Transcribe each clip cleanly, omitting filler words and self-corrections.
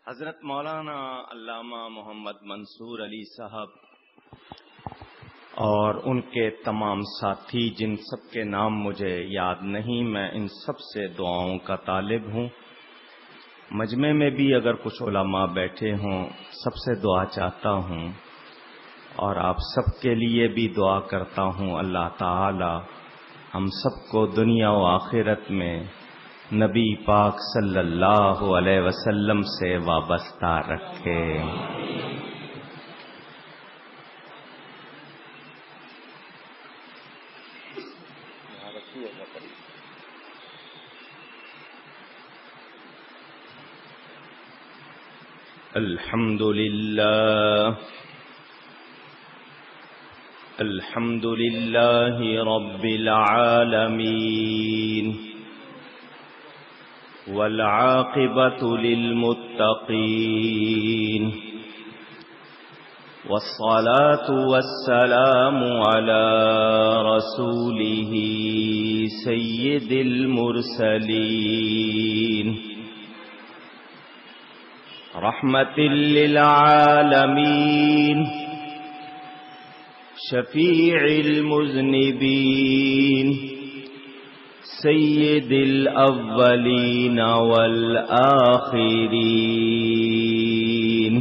حضرت مولانا علامہ محمد منصور علی صاحب اور ان کے تمام ساتھی جن سب کے نام مجھے یاد نہیں، میں ان سب سے دعاؤں کا طالب ہوں۔ مجمع میں بھی اگر کچھ علماء بیٹھے ہوں، سب سے دعا چاہتا ہوں اور آپ سب کے لیے بھی دعا کرتا ہوں اللہ تعالی ہم سب کو دنیا و آخرت میں نبی پاک صلی اللہ علیہ وسلم سے وابستہ رکھے۔ الحمد للہ رب العالمین والعاقبۃ للمتقین والصلاة والسلام على رسوله سید المرسلین رحمت للعالمین شفیع المذنبین سید الاولین والآخرین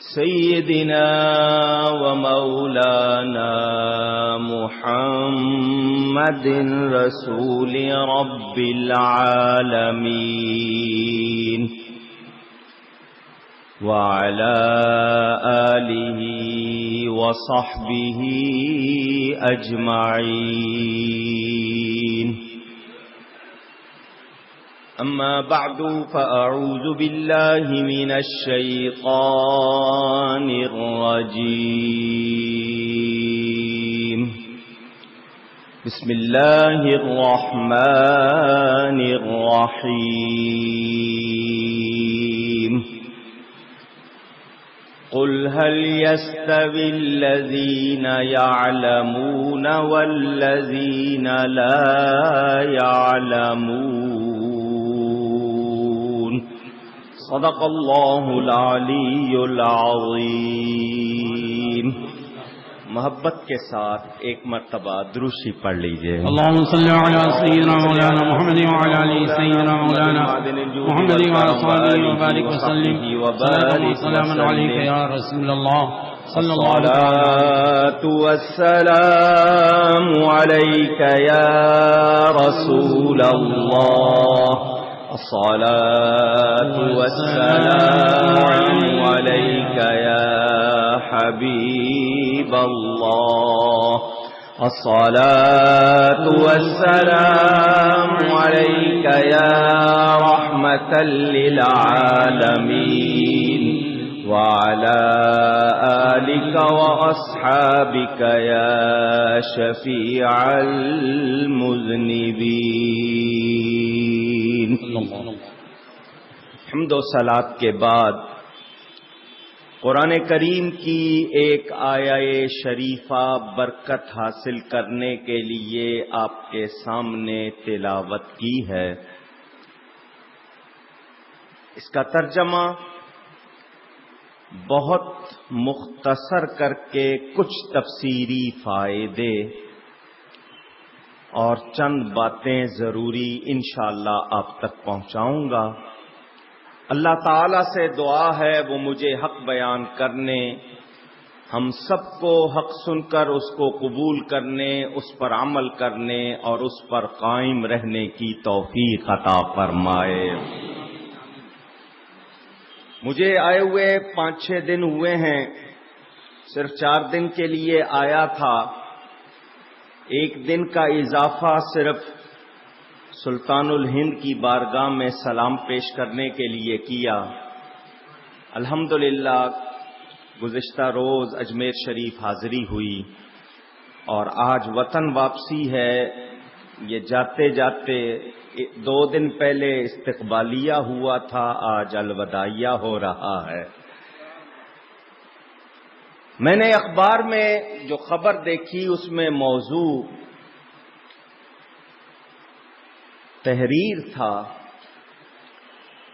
سیدنا و مولانا محمد رسول رب العالمین وعلى آلہ وصحبہ اجمعین اما بعد فاعوذ باللہ من الشیطان الرجیم بسم اللہ الرحمن الرحیم قل هل يستوي الذين يعلمون والذين لا يعلمون صدق الله العلي العظيم۔ محبت کے ساتھ ایک مرتبہ درود پڑھ لیجئے۔ اللهم صل على سيدنا مولانا محمد وعلى ال سيدنا مولانا محمد وعلى اله وبارك وسلم وسلام عليك يا رسول الله صلى الله عليه وسلم والسلام عليك يا رسول الله الصلاة والسلام عليك يا حبيب الله الصلاة والسلام عليك يا رحمة للعالمين وعلى آلك وأصحابك يا شفيع المذنبين۔ حمد و صلاۃ کے بعد قرآن کریم کی ایک آیہ شریفہ برکت حاصل کرنے کے لیے آپ کے سامنے تلاوت کی ہے۔ اس کا ترجمہ بہت مختصر کر کے کچھ تفسیری فائدے اور چند باتیں ضروری انشاءاللہ آپ تک پہنچاؤں گا۔ اللہ تعالیٰ سے دعا ہے وہ مجھے حق بیان کرنے، ہم سب کو حق سن کر اس کو قبول کرنے، اس پر عمل کرنے اور اس پر قائم رہنے کی توفیق عطا فرمائے۔ مجھے آئے ہوئے 5-6 دن ہوئے ہیں، صرف 4 دن کے لیے آیا تھا۔ 1 دن کا اضافہ صرف سلطان الہند کی بارگاہ میں سلام پیش کرنے کے لیے کیا۔ الحمدللہ گزشتہ روز اجمیر شریف حاضری ہوئی اور آج وطن واپسی ہے۔ یہ جاتے جاتے 2 دن پہلے استقبالیہ ہوا تھا، آج الوداعیہ ہو رہا ہے۔ میں نے اخبار میں جو خبر دیکھی اس میں موضوع تحریر تھا،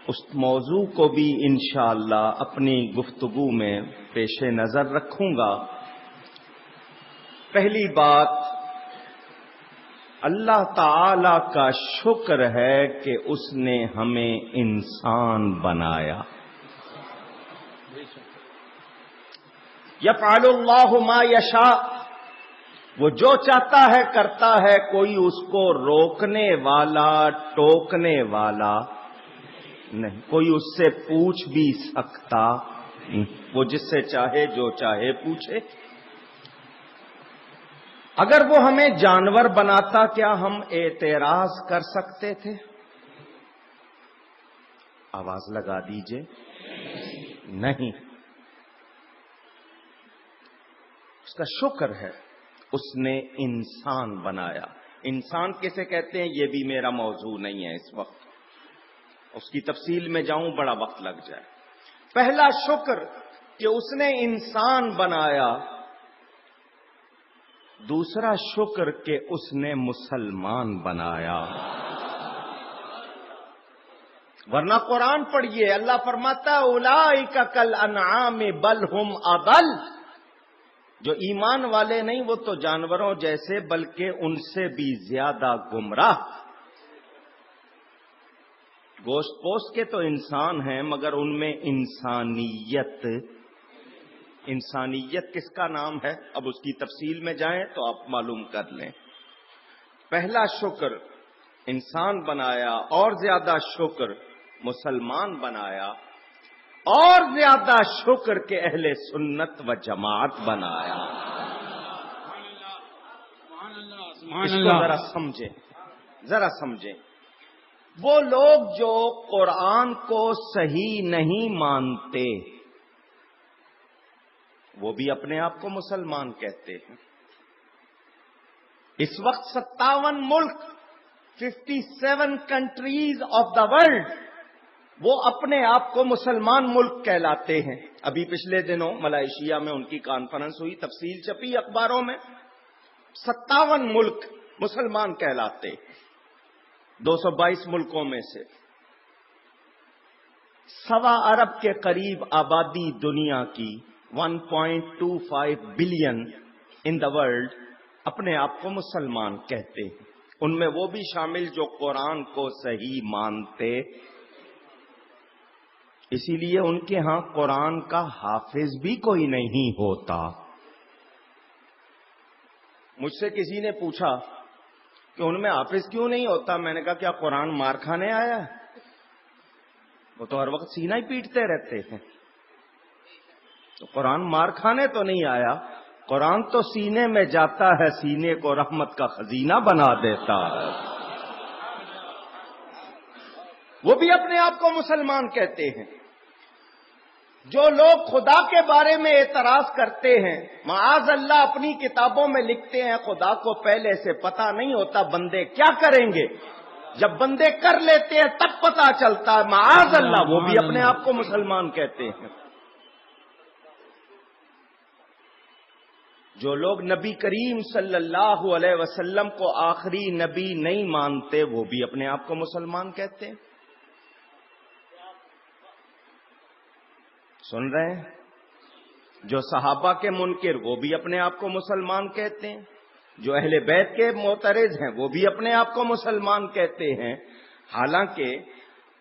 اس موضوع کو بھی انشاءاللہ اپنی گفتگو میں پیش نظر رکھوں گا۔ پہلی بات، اللہ تعالی کا شکر ہے کہ اس نے ہمیں انسان بنایا۔ یفعل اللہ ما یشاء، وہ جو چاہتا ہے کرتا ہے، کوئی اس کو روکنے والا ٹوکنے والا نہیں، کوئی اس سے پوچھ بھی سکتا، وہ جس سے چاہے جو چاہے پوچھے۔ اگر وہ ہمیں جانور بناتا کیا ہم اعتراض کر سکتے تھے؟ آواز لگا دیجئے، نہیں۔ اس کا شکر ہے اس نے انسان بنایا۔ انسان کسے کہتے ہیں یہ بھی میرا موضوع نہیں ہے اس وقت، اس کی تفصیل میں جاؤں بڑا وقت لگ جائے۔ پہلا شکر کہ اس نے انسان بنایا، دوسرا شکر کہ اس نے مسلمان بنایا۔ ورنہ قرآن پڑھیے، اللہ فرماتا اولئک کالانعام بل ہم اضل، جو ایمان والے نہیں وہ تو جانوروں جیسے بلکہ ان سے بھی زیادہ گمراہ۔ گوشت پوست کے تو انسان ہیں مگر ان میں انسانیت کس کا نام ہے؟ اب اس کی تفصیل میں جائیں تو آپ معلوم کر لیں۔ پہلا شکر انسان بنایا، اور زیادہ شکر مسلمان بنایا، اور زیادہ شکر کہ اہل سنت و جماعت بنایا۔ اس کو ذرا سمجھیں۔ وہ لوگ جو قرآن کو صحیح نہیں مانتے وہ بھی اپنے آپ کو مسلمان کہتے ہیں۔ اس وقت 57 ملک 57 کنٹریز آف دا ورلڈ وہ اپنے آپ کو مسلمان ملک کہلاتے ہیں۔ ابھی پچھلے دنوں ملائیشیا میں ان کی کانفرنس ہوئی، تفصیل چھپی اخباروں میں۔ 57 ملک مسلمان کہلاتے، 222 ملکوں میں سے 1.25 ارب کے قریب آبادی دنیا کی 1.25 بلین ان دا ورلڈ اپنے آپ کو مسلمان کہتے ہیں۔ ان میں وہ بھی شامل جو قرآن کو صحیح مانتے، اسی لیے ان کے ہاں قرآن کا حافظ بھی کوئی نہیں ہوتا۔ مجھ سے کسی نے پوچھا کہ ان میں حافظ کیوں نہیں ہوتا؟ میں نے کہا کیا قرآن مار کھانے آیا ہے؟ وہ تو ہر وقت سینہ ہی پیٹتے رہتے ہیں۔ تو قرآن مار کھانے تو نہیں آیا، قرآن تو سینے میں جاتا ہے، سینے کو رحمت کا خزینہ بنا دیتا ہے۔ وہ بھی اپنے آپ کو مسلمان کہتے ہیں۔ جو لوگ خدا کے بارے میں اعتراض کرتے ہیں، معاذ اللہ اپنی کتابوں میں لکھتے ہیں خدا کو پہلے سے پتہ نہیں ہوتا بندے کیا کریں گے، جب بندے کر لیتے ہیں تب پتہ چلتا ہے، معاذ اللہ وہ بھی اپنے آپ کو مسلمان کہتے ہیں۔ جو لوگ نبی کریم صلی اللہ علیہ وسلم کو آخری نبی نہیں مانتے وہ بھی اپنے آپ کو مسلمان کہتے ہیں۔ سن رہے ہیں؟ جو صحابہ کے منکر وہ بھی اپنے آپ کو مسلمان کہتے ہیں، جو اہل بیت کے معترض ہیں وہ بھی اپنے آپ کو مسلمان کہتے ہیں۔ حالانکہ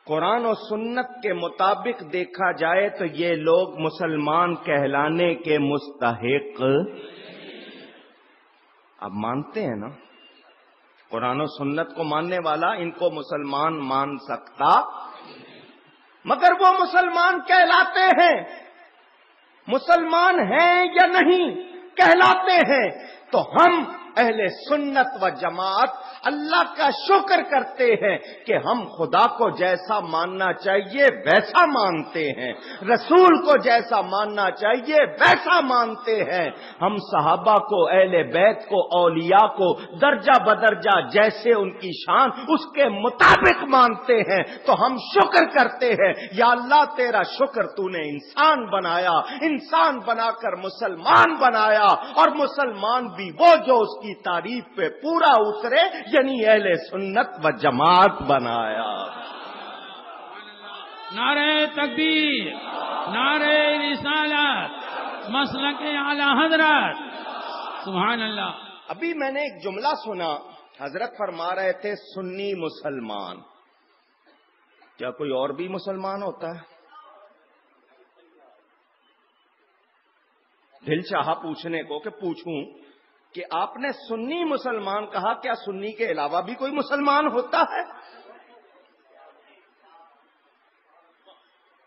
قرآن و سنت کے مطابق دیکھا جائے تو یہ لوگ مسلمان کہلانے کے مستحق، اب مانتے ہیں نا، قرآن و سنت کو ماننے والا ان کو مسلمان مان سکتا، مگر وہ مسلمان کہلاتے ہیں۔ مسلمان ہیں یا نہیں کہلاتے ہیں، تو ہم اہل سنت و جماعت اللہ کا شکر کرتے ہیں کہ ہم خدا کو جیسا ماننا چاہیے ویسا مانتے ہیں، رسول کو جیسا ماننا چاہیے ویسا مانتے ہیں۔ ہم صحابہ کو، اہل بیت کو، اولیاء کو درجہ بدرجہ جیسے ان کی شان اس کے مطابق مانتے ہیں۔ تو ہم شکر کرتے ہیں، یا اللہ تیرا شکر تو نے انسان بنایا، انسان بنا کر مسلمان بنایا، اور مسلمان بھی وہ جو اس کی تعریف پہ پورا اترے، یعنی اہل سنت و جماعت بنایا۔ نعرہ تکبیر، نعرہ رسالت، مسلک اعلی حضرت، سبحان اللہ۔ ابھی میں نے ایک جملہ سنا، حضرت فرما رہے تھے سنی مسلمان، کیا کوئی اور بھی مسلمان ہوتا ہے؟ دل چاہا پوچھنے کو کہ پوچھوں کہ آپ نے سنی مسلمان کہا، کیا سنی کے علاوہ بھی کوئی مسلمان ہوتا ہے؟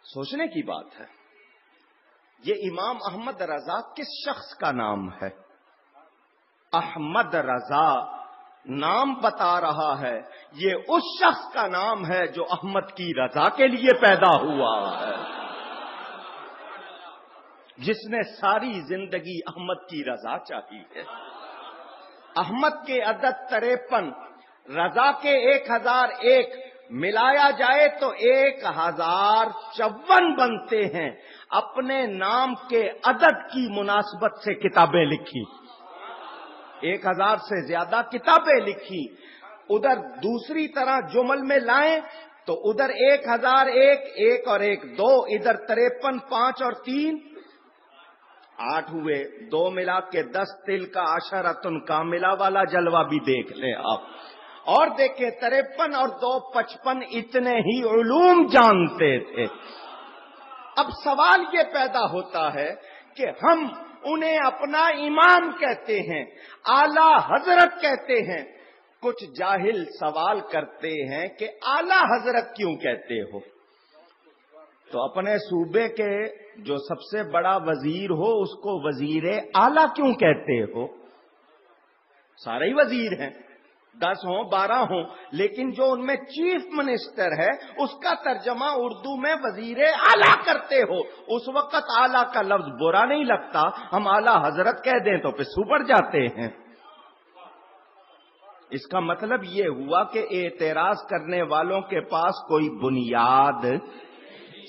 سوچنے کی بات ہے۔ یہ امام احمد رضا کس شخص کا نام ہے؟ احمد رضا نام بتا رہا ہے، یہ اس شخص کا نام ہے جو احمد کی رضا کے لیے پیدا ہوا ہے، جس نے ساری زندگی احمد کی رضا چاہی ہے۔ احمد کے عدد 53، رضا کے 1001 ملایا جائے تو 1054 بنتے ہیں۔ اپنے نام کے عدد کی مناسبت سے کتابیں لکھی، 1000 سے زیادہ کتابیں لکھی۔ ادھر دوسری طرح جمل میں لائیں تو ادھر 1001، 1 اور 1 2، ادھر 53، 5 اور 3 8 ہوئے، 2 ملا کے 10، تل کا عشرۃ کاملہ والا جلوہ بھی دیکھ لیں آپ، اور دیکھیں 53 اور 2 55، اتنے ہی علوم جانتے تھے۔ اب سوال یہ پیدا ہوتا ہے کہ ہم انہیں اپنا امام کہتے ہیں، اعلی حضرت کہتے ہیں۔ کچھ جاہل سوال کرتے ہیں کہ اعلی حضرت کیوں کہتے ہو؟ تو اپنے صوبے کے جو سب سے بڑا وزیر ہو اس کو وزیر اعلی کیوں کہتے ہو؟ سارے ہی وزیر ہیں، 10 ہوں 12 ہوں، لیکن جو ان میں چیف منسٹر ہے اس کا ترجمہ اردو میں وزیر اعلی کرتے ہو۔ اس وقت اعلی کا لفظ برا نہیں لگتا، ہم اعلی حضرت کہہ دیں تو پسو پڑ جاتے ہیں۔ اس کا مطلب یہ ہوا کہ اعتراض کرنے والوں کے پاس کوئی بنیاد،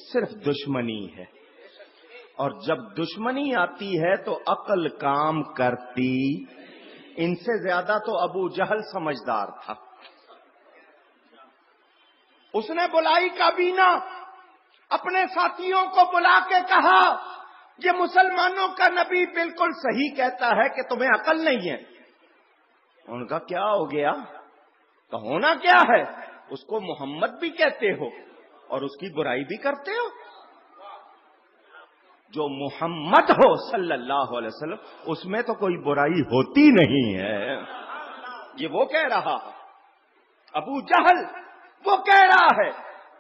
صرف دشمنی ہے، اور جب دشمنی آتی ہے تو عقل کام کرتی۔ ان سے زیادہ تو ابو جہل سمجھدار تھا، اس نے بلائی کابینہ، اپنے ساتھیوں کو بلا کے کہا یہ مسلمانوں کا نبی بالکل صحیح کہتا ہے کہ تمہیں عقل نہیں ہے۔ ان کا کیا ہو گیا؟ تو ہونا کیا ہے؟ اس کو محمد بھی کہتے ہو اور اس کی برائی بھی کرتے ہو۔ جو محمد ہو صلی اللہ علیہ وسلم اس میں تو کوئی برائی ہوتی نہیں ہے۔ یہ وہ کہہ رہا ہے، ابو جہل وہ کہہ رہا ہے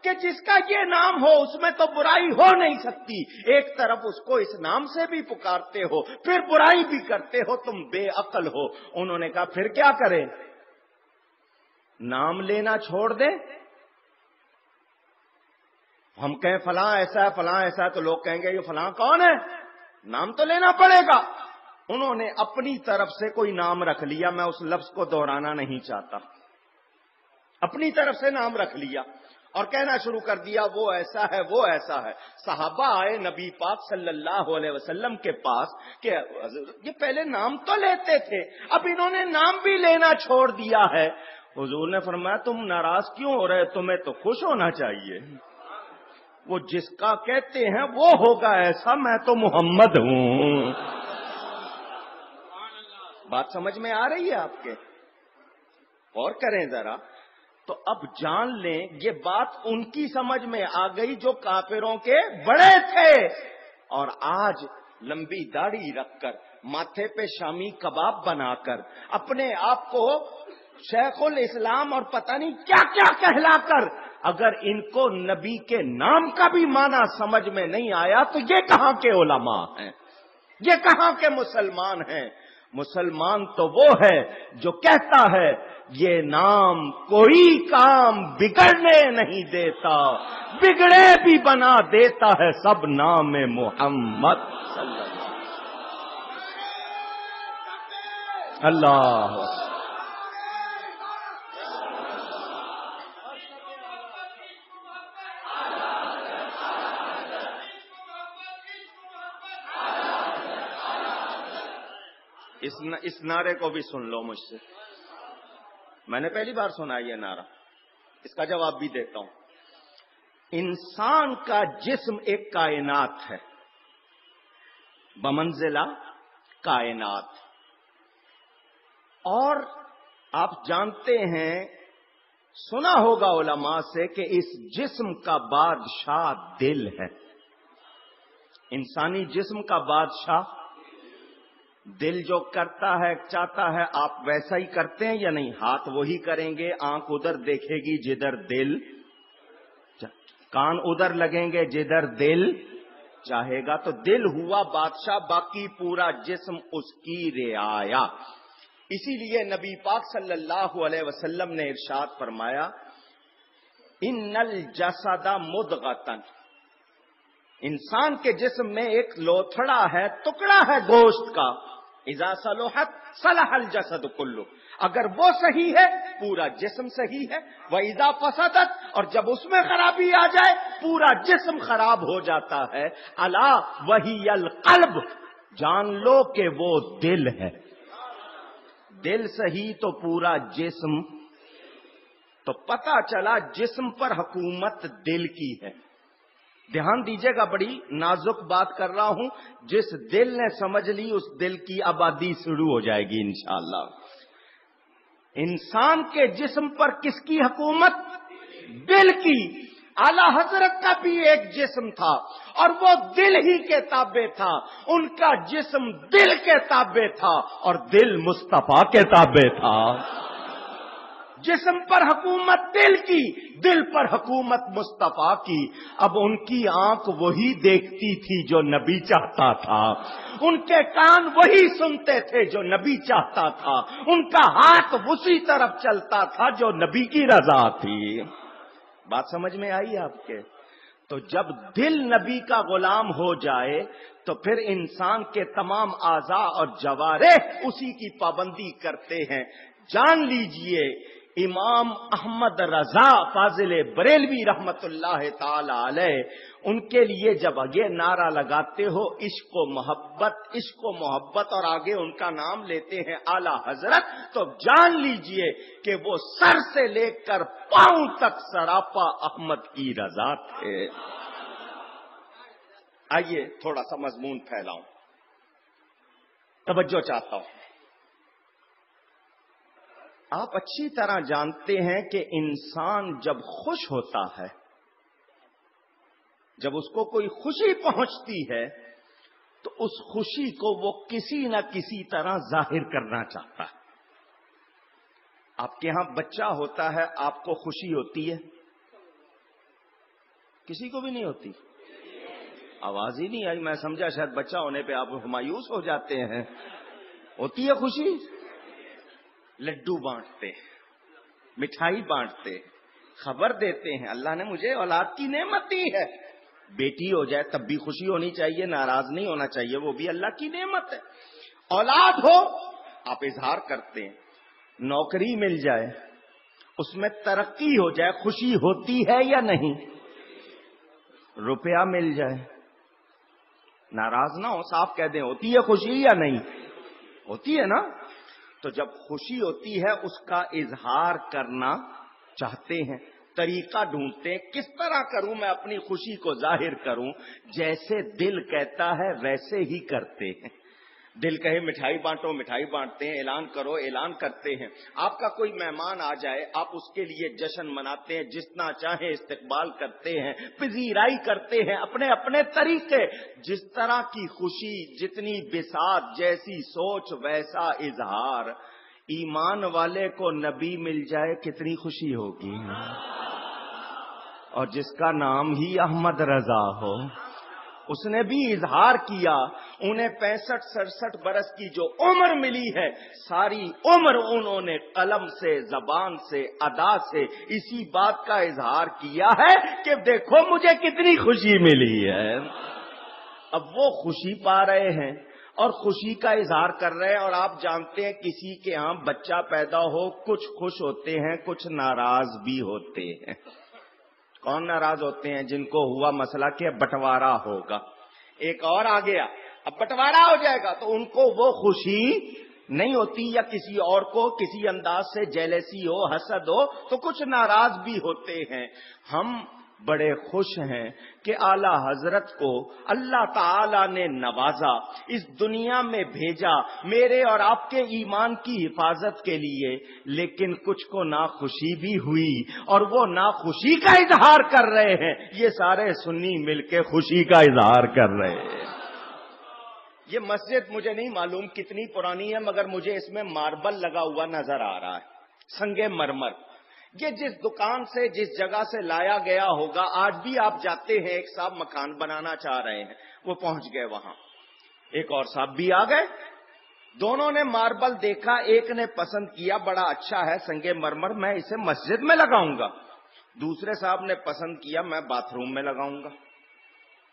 کہ جس کا یہ نام ہو اس میں تو برائی ہو نہیں سکتی۔ ایک طرف اس کو اس نام سے بھی پکارتے ہو، پھر برائی بھی کرتے ہو، تم بے عقل ہو۔ انہوں نے کہا پھر کیا کریں؟ نام لینا چھوڑ دیں؟ ہم کہیں فلاں ایسا ہے فلاں ایسا ہے تو لوگ کہیں گے یہ فلاں کون ہے؟ نام تو لینا پڑے گا۔ انہوں نے اپنی طرف سے کوئی نام رکھ لیا، میں اس لفظ کو دہرانا نہیں چاہتا، اپنی طرف سے نام رکھ لیا اور کہنا شروع کر دیا وہ ایسا ہے وہ ایسا ہے۔ صحابہ آئے نبی پاک صلی اللہ علیہ وسلم کے پاس کہ یہ پہلے نام تو لیتے تھے، اب انہوں نے نام بھی لینا چھوڑ دیا ہے۔ حضور نے فرمایا تم ناراض کیوں ہو رہے؟ تمہیں تو خوش ہونا چاہیے، وہ جس کا کہتے ہیں وہ ہوگا ایسا، میں تو محمد ہوں۔ بات سمجھ میں آ رہی ہے آپ کے؟ اور کریں ذرا تو اب جان لیں یہ بات ان کی سمجھ میں آ گئی جو کافروں کے بڑے تھے، اور آج لمبی داڑھی رکھ کر، ماتھے پہ شامی کباب بنا کر، اپنے آپ کو شیخ الاسلام اور پتہ نہیں کیا کیا کہلا کر، اگر ان کو نبی کے نام کا بھی معنی سمجھ میں نہیں آیا تو یہ کہاں کے علماء ہیں، یہ کہاں کے مسلمان ہیں؟ مسلمان تو وہ ہے جو کہتا ہے یہ نام کوئی کام بگڑنے نہیں دیتا، بگڑے بھی بنا دیتا ہے سب نام محمد صلی اللہ۔ اس نعرے کو بھی سن لو مجھ سے، میں نے پہلی بار سنا یہ نعرہ، اس کا جواب بھی دیتا ہوں۔ انسان کا جسم ایک کائنات ہے، بمنزلہ کائنات، اور آپ جانتے ہیں، سنا ہوگا علماء سے کہ اس جسم کا بادشاہ دل ہے۔ انسانی جسم کا بادشاہ دل جو کرتا ہے چاہتا ہے آپ ویسا ہی کرتے ہیں یا نہیں؟ ہاتھ وہی کریں گے، آنکھ ادھر دیکھے گی جدھر دل، کان ادھر لگیں گے جدھر دل چاہے گا، تو دل ہوا بادشاہ، باقی پورا جسم اس کی رعایا۔ اسی لیے نبی پاک صلی اللہ علیہ وسلم نے ارشاد فرمایا، ان الجسد مدغۃ، انسان کے جسم میں ایک لوتھڑا ہے، ٹکڑا ہے گوشت کا، اذا صلحت صلح الجسد کلہ، اگر وہ صحیح ہے پورا جسم صحیح ہے، وَإِذَا فَسَدَتْ، اور جب اس میں خرابی آ جائے پورا جسم خراب ہو جاتا ہے۔ الا وَهِيَ الْقَلْبُ، جان لو کہ وہ دل ہے، دل صحیح تو پورا جسم، تو پتہ چلا جسم پر حکومت دل کی ہے۔ دھیان دیجئے گا، بڑی نازک بات کر رہا ہوں، جس دل نے سمجھ لی اس دل کی آبادی شروع ہو جائے گی انشاءاللہ۔ انسان کے جسم پر کس کی حکومت؟ دل کی۔ اعلی حضرت کا بھی ایک جسم تھا اور وہ دل ہی کے تابع تھا، ان کا جسم دل کے تابع تھا اور دل مصطفیٰ کے تابع تھا۔ جسم پر حکومت دل کی، دل پر حکومت مصطفیٰ کی۔ اب ان کی آنکھ وہی دیکھتی تھی جو نبی چاہتا تھا، ان کے کان وہی سنتے تھے جو نبی چاہتا تھا، ان کا ہاتھ اسی طرف چلتا تھا جو نبی کی رضا تھی۔ بات سمجھ میں آئی آپ کے؟ تو جب دل نبی کا غلام ہو جائے تو پھر انسان کے تمام اعضاء اور جوارح اسی کی پابندی کرتے ہیں۔ جان لیجئے، امام احمد رضا فاضل بریلوی رحمت اللہ تعالی علیہ، ان کے لیے جب یہ نعرہ لگاتے ہو عشق و محبت، عشق و محبت، اور آگے ان کا نام لیتے ہیں اعلی حضرت، تو جان لیجئے کہ وہ سر سے لے کر پاؤں تک سراپا احمد کی رضا تھے۔ آئیے تھوڑا سا مضمون پھیلاؤں، توجہ چاہتا ہوں۔ آپ اچھی طرح جانتے ہیں کہ انسان جب خوش ہوتا ہے، جب اس کو کوئی خوشی پہنچتی ہے تو اس خوشی کو وہ کسی نہ کسی طرح ظاہر کرنا چاہتا ہے۔ آپ کے ہاں بچہ ہوتا ہے، آپ کو خوشی ہوتی ہے؟ کسی کو بھی نہیں ہوتی؟ آواز ہی نہیں آئی، میں سمجھا شاید بچہ ہونے پہ آپ مایوس ہو جاتے ہیں۔ ہوتی ہے خوشی؟ لڈو بانٹتے، مٹھائی بانٹتے، خبر دیتے ہیں اللہ نے مجھے اولاد کی نعمت دی ہے۔ بیٹی ہو جائے تب بھی خوشی ہونی چاہیے، ناراض نہیں ہونا چاہیے، وہ بھی اللہ کی نعمت ہے۔ اولاد ہو آپ اظہار کرتے ہیں، نوکری مل جائے، اس میں ترقی ہو جائے، خوشی ہوتی ہے یا نہیں؟ روپیہ مل جائے، ناراض نہ ہو، صاف کہہ دیں، ہوتی ہے خوشی یا نہیں؟ ہوتی ہے نا؟ تو جب خوشی ہوتی ہے اس کا اظہار کرنا چاہتے ہیں، طریقہ ڈھونڈتے ہیں، کس طرح کروں میں اپنی خوشی کو ظاہر کروں؟ جیسے دل کہتا ہے ویسے ہی کرتے ہیں۔ دل کہے مٹھائی بانٹو، مٹھائی بانٹتے ہیں، اعلان کرو، اعلان کرتے ہیں۔ آپ کا کوئی مہمان آ جائے، آپ اس کے لیے جشن مناتے ہیں، جتنا چاہیں استقبال کرتے ہیں، پذیرائی کرتے ہیں، اپنے اپنے طریقے۔ جس طرح کی خوشی، جتنی بساط، جیسی سوچ ویسا اظہار۔ ایمان والے کو نبی مل جائے کتنی خوشی ہوگی، اور جس کا نام ہی احمد رضا ہو، اس نے بھی اظہار کیا۔ انہیں 65-67 برس کی جو عمر ملی ہے، ساری عمر انہوں نے قلم سے، زبان سے، ادا سے اسی بات کا اظہار کیا ہے کہ دیکھو مجھے کتنی خوشی ملی ہے۔ اب وہ خوشی پا رہے ہیں اور خوشی کا اظہار کر رہے ہیں، اور آپ جانتے ہیں کسی کے ہاں بچہ پیدا ہو، کچھ خوش ہوتے ہیں، کچھ ناراض بھی ہوتے ہیں۔ کون ناراض ہوتے ہیں؟ جن کو ہوا مسئلہ کہ بٹوارا ہوگا، ایک اور آ گیا، اب بٹوارا ہو جائے گا، تو ان کو وہ خوشی نہیں ہوتی، یا کسی اور کو کسی انداز سے جیلسی ہو، حسد ہو، تو کچھ ناراض بھی ہوتے ہیں۔ ہم بڑے خوش ہیں کہ اعلی حضرت کو اللہ تعالی نے نوازا، اس دنیا میں بھیجا میرے اور آپ کے ایمان کی حفاظت کے لیے، لیکن کچھ کو ناخوشی بھی ہوئی اور وہ ناخوشی کا اظہار کر رہے ہیں۔ یہ سارے سنی مل کے خوشی کا اظہار کر رہے ہیں۔ یہ مسجد مجھے نہیں معلوم کتنی پرانی ہے، مگر مجھے اس میں ماربل لگا ہوا نظر آ رہا ہے، سنگ مرمر۔ یہ جس دکان سے جس جگہ سے لایا گیا ہوگا، آج بھی آپ جاتے ہیں، ایک صاحب مکان بنانا چاہ رہے ہیں، وہ پہنچ گئے وہاں، ایک اور صاحب بھی آ گئے، دونوں نے ماربل دیکھا، ایک نے پسند کیا بڑا اچھا ہے سنگ مرمر، میں اسے مسجد میں لگاؤں گا، دوسرے صاحب نے پسند کیا میں باتھ روم میں لگاؤں گا۔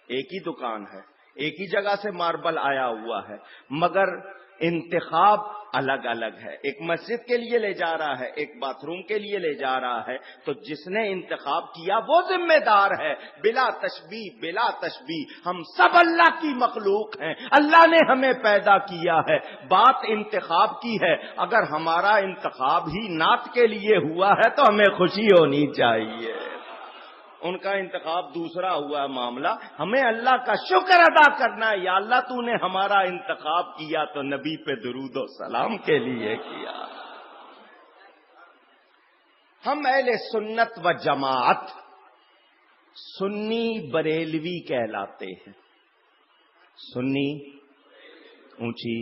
ایک ہی دکان ہے، ایک ہی جگہ سے ماربل آیا ہوا ہے، مگر انتخاب الگ الگ ہے، ایک مسجد کے لیے لے جا رہا ہے، ایک باتھ روم کے لیے لے جا رہا ہے، تو جس نے انتخاب کیا وہ ذمہ دار ہے، بلا تشبیہ بلا تشبیہ، ہم سب اللہ کی مخلوق ہیں، اللہ نے ہمیں پیدا کیا ہے، بات انتخاب کی ہے، اگر ہمارا انتخاب ہی نعت کے لیے ہوا ہے تو ہمیں خوشی ہونی چاہیے، ان کا انتخاب دوسرا ہوا معاملہ، ہمیں اللہ کا شکر ادا کرنا ہے، یا اللہ تو نے ہمارا انتخاب کیا تو نبی پہ درود و سلام کے لیے کیا۔ ہم اہل سنت و جماعت سنی بریلوی کہلاتے ہیں۔ سنی اونچی،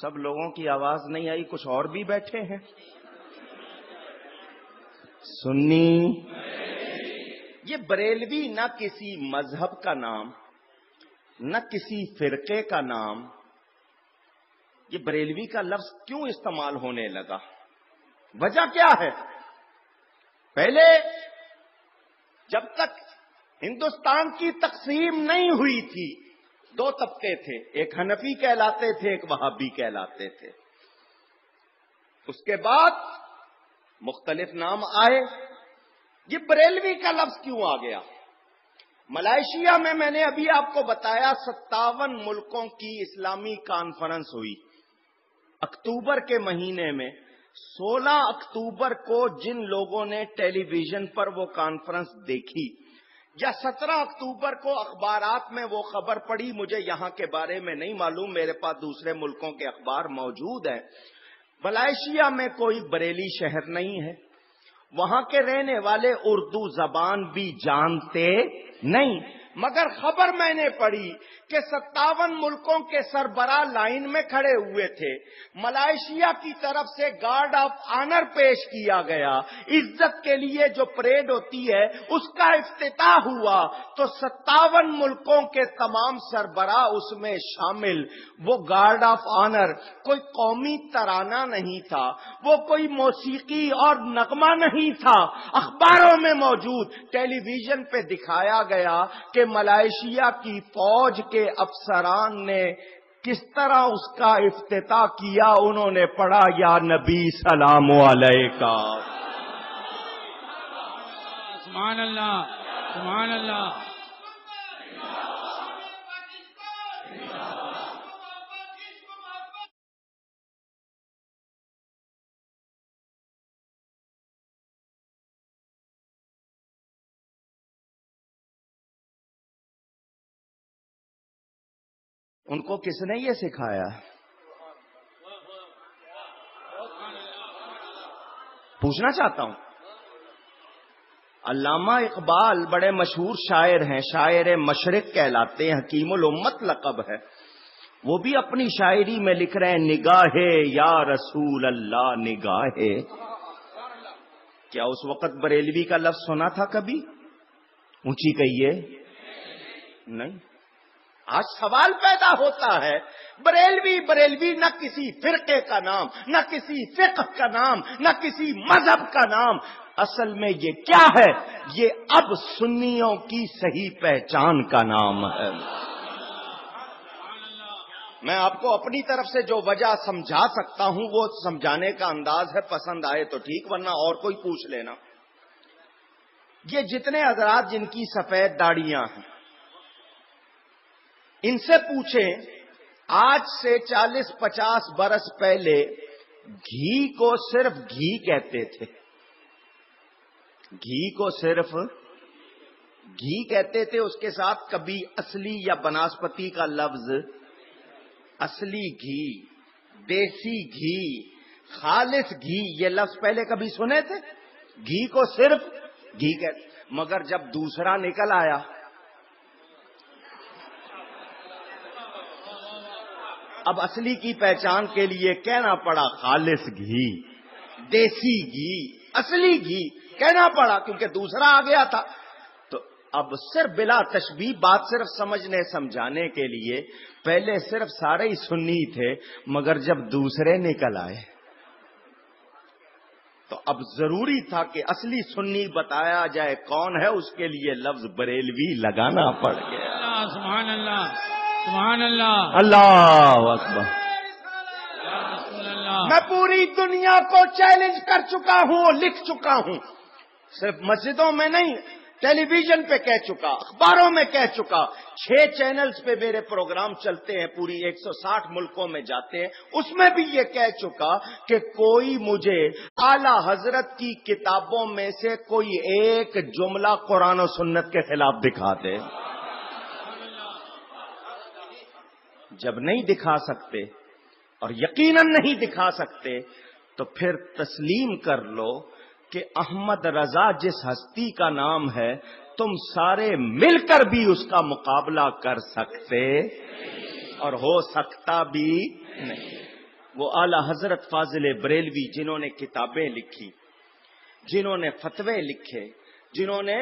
سب لوگوں کی آواز نہیں آئی، کچھ اور بھی بیٹھے ہیں۔ سنی، یہ بریلوی نہ کسی مذہب کا نام، نہ کسی فرقے کا نام، یہ بریلوی کا لفظ کیوں استعمال ہونے لگا؟ وجہ کیا ہے؟ پہلے جب تک ہندوستان کی تقسیم نہیں ہوئی تھی، دو طبقے تھے، ایک حنفی کہلاتے تھے، ایک وہابی کہلاتے تھے۔ اس کے بعد مختلف نام آئے، یہ بریلوی کا لفظ کیوں آ گیا؟ ملائیشیا میں نے ابھی آپ کو بتایا 57 ملکوں کی اسلامی کانفرنس ہوئی اکتوبر کے مہینے میں۔ 16 اکتوبر کو جن لوگوں نے ٹیلی ویژن پر وہ کانفرنس دیکھی، یا 17 اکتوبر کو اخبارات میں وہ خبر پڑی، مجھے یہاں کے بارے میں نہیں معلوم، میرے پاس دوسرے ملکوں کے اخبار موجود ہیں، ملائیشیا میں کوئی بریلی شہر نہیں ہے، وہاں کے رہنے والے اردو زبان بھی جانتے نہیں، مگر خبر میں نے پڑھی کہ 57 ملکوں کے سربراہ لائن میں کھڑے ہوئے تھے، ملائیشیا کی طرف سے گارڈ آف آنر پیش کیا گیا، عزت کے لیے جو پریڈ ہوتی ہے اس کا افتتاح ہوا، تو 57 ملکوں کے تمام سربراہ اس میں شامل۔ وہ گارڈ آف آنر کوئی قومی ترانہ نہیں تھا، وہ کوئی موسیقی اور نغمہ نہیں تھا، اخباروں میں موجود، ٹیلی ویژن پہ دکھایا گیا کہ ملائیشیا کی فوج کے افسران نے کس طرح اس کا افتتاح کیا، انہوں نے پڑھا یا نبی سلام علیکہ۔ سبحان اللہ، سبحان اللہ۔ ان کو کس نے یہ سکھایا؟ پوچھنا چاہتا ہوں۔ علامہ اقبال بڑے مشہور شاعر ہیں، شاعر مشرق کہلاتے ہیں، حکیم الامت لقب ہے، وہ بھی اپنی شاعری میں لکھ رہے ہیں نگاہے یا رسول اللہ نگاہے۔ کیا اس وقت بریلوی کا لفظ سنا تھا کبھی؟ اونچی کہیے نہیں۔ آج سوال پیدا ہوتا ہے، بریلوی بریلوی نہ کسی فرقے کا نام، نہ کسی فقہ کا نام، نہ کسی مذہب کا نام، اصل میں یہ کیا ہے؟ یہ اب سنیوں کی صحیح پہچان کا نام ہے۔ میں آپ کو اپنی طرف سے جو وجہ سمجھا سکتا ہوں وہ سمجھانے کا انداز ہے، پسند آئے تو ٹھیک، ورنہ اور کوئی پوچھ لینا۔ یہ جتنے حضرات جن کی سفید داڑیاں ہیں، ان سے پوچھیں آج سے 40-50 برس پہلے گھی کو صرف گھی کہتے تھے، گھی کو صرف گھی کہتے تھے، اس کے ساتھ کبھی اصلی یا بناسپتی کا لفظ، اصلی گھی، دیسی گھی، خالص گھی، یہ لفظ پہلے کبھی سنے تھے؟ گھی کو صرف گھی کہتے، مگر جب دوسرا نکل آیا، اب اصلی کی پہچان کے لیے کہنا پڑا خالص گھی، دیسی گھی، اصلی گھی کہنا پڑا، کیونکہ دوسرا آ گیا تھا۔ تو اب صرف بلا تشبیہ بات صرف سمجھنے سمجھانے کے لیے، پہلے صرف سارے ہی سنی تھے، مگر جب دوسرے نکل آئے تو اب ضروری تھا کہ اصلی سنی بتایا جائے کون ہے، اس کے لیے لفظ بریلوی لگانا پڑ گیا۔ سبحان اللہ، سبحان اللہ، اللہ اکبر۔ رسول اللہ۔ میں پوری دنیا کو چیلنج کر چکا ہوں، لکھ چکا ہوں، صرف مسجدوں میں نہیں، ٹیلی ویژن پہ کہہ چکا، اخباروں میں کہہ چکا، 6 چینلز پہ میرے پروگرام چلتے ہیں، پوری 160 ملکوں میں جاتے ہیں، اس میں بھی یہ کہہ چکا کہ کوئی مجھے اعلی حضرت کی کتابوں میں سے کوئی ایک جملہ قرآن و سنت کے خلاف دکھا دے۔ جب نہیں دکھا سکتے اور یقیناً نہیں دکھا سکتے تو پھر تسلیم کر لو کہ احمد رضا جس ہستی کا نام ہے، تم سارے مل کر بھی اس کا مقابلہ کر سکتے اور ہو سکتا بھی نہیں۔ وہ اعلی حضرت فاضل بریلوی جنہوں نے کتابیں لکھی، جنہوں نے فتوے لکھے، جنہوں نے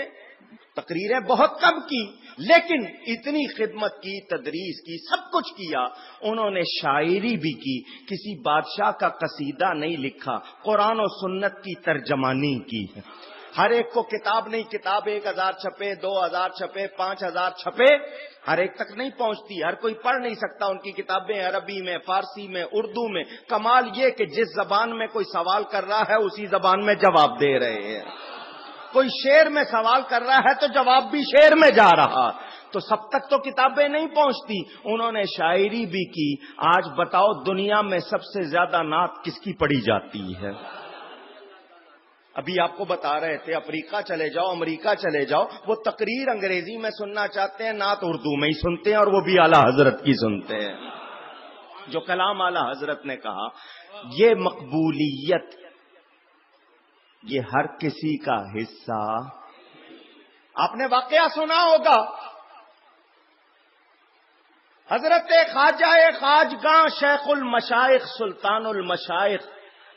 تقریریں بہت کم کی لیکن اتنی خدمت کی، تدریس کی، سب کچھ کیا، انہوں نے شاعری بھی کی، کسی بادشاہ کا قصیدہ نہیں لکھا، قرآن و سنت کی ترجمانی کی ہے۔ ہر ایک کو کتاب نہیں، کتاب 1000 چھپے، 2000 چھپے، 5000 چھپے، ہر ایک تک نہیں پہنچتی، ہر کوئی پڑھ نہیں سکتا ان کی کتابیں، عربی میں، فارسی میں، اردو میں۔ کمال یہ کہ جس زبان میں کوئی سوال کر رہا ہے اسی زبان میں جواب دے رہے ہیں، کوئی شعر میں سوال کر رہا ہے تو جواب بھی شعر میں جا رہا، تو سب تک تو کتابیں نہیں پہنچتی، انہوں نے شاعری بھی کی۔ آج بتاؤ دنیا میں سب سے زیادہ نعت کس کی پڑھی جاتی ہے؟ ابھی آپ کو بتا رہے تھے، افریقہ چلے جاؤ، امریکہ چلے جاؤ، وہ تقریر انگریزی میں سننا چاہتے ہیں، نعت اردو میں ہی سنتے ہیں، اور وہ بھی اعلی حضرت کی سنتے ہیں۔ جو کلام اعلی حضرت نے کہا، یہ مقبولیت یہ ہر کسی کا حصہ۔ آپ نے واقعہ سنا ہوگا، حضرت خواجہ خواجگاں شیخ المشائخ سلطان المشائخ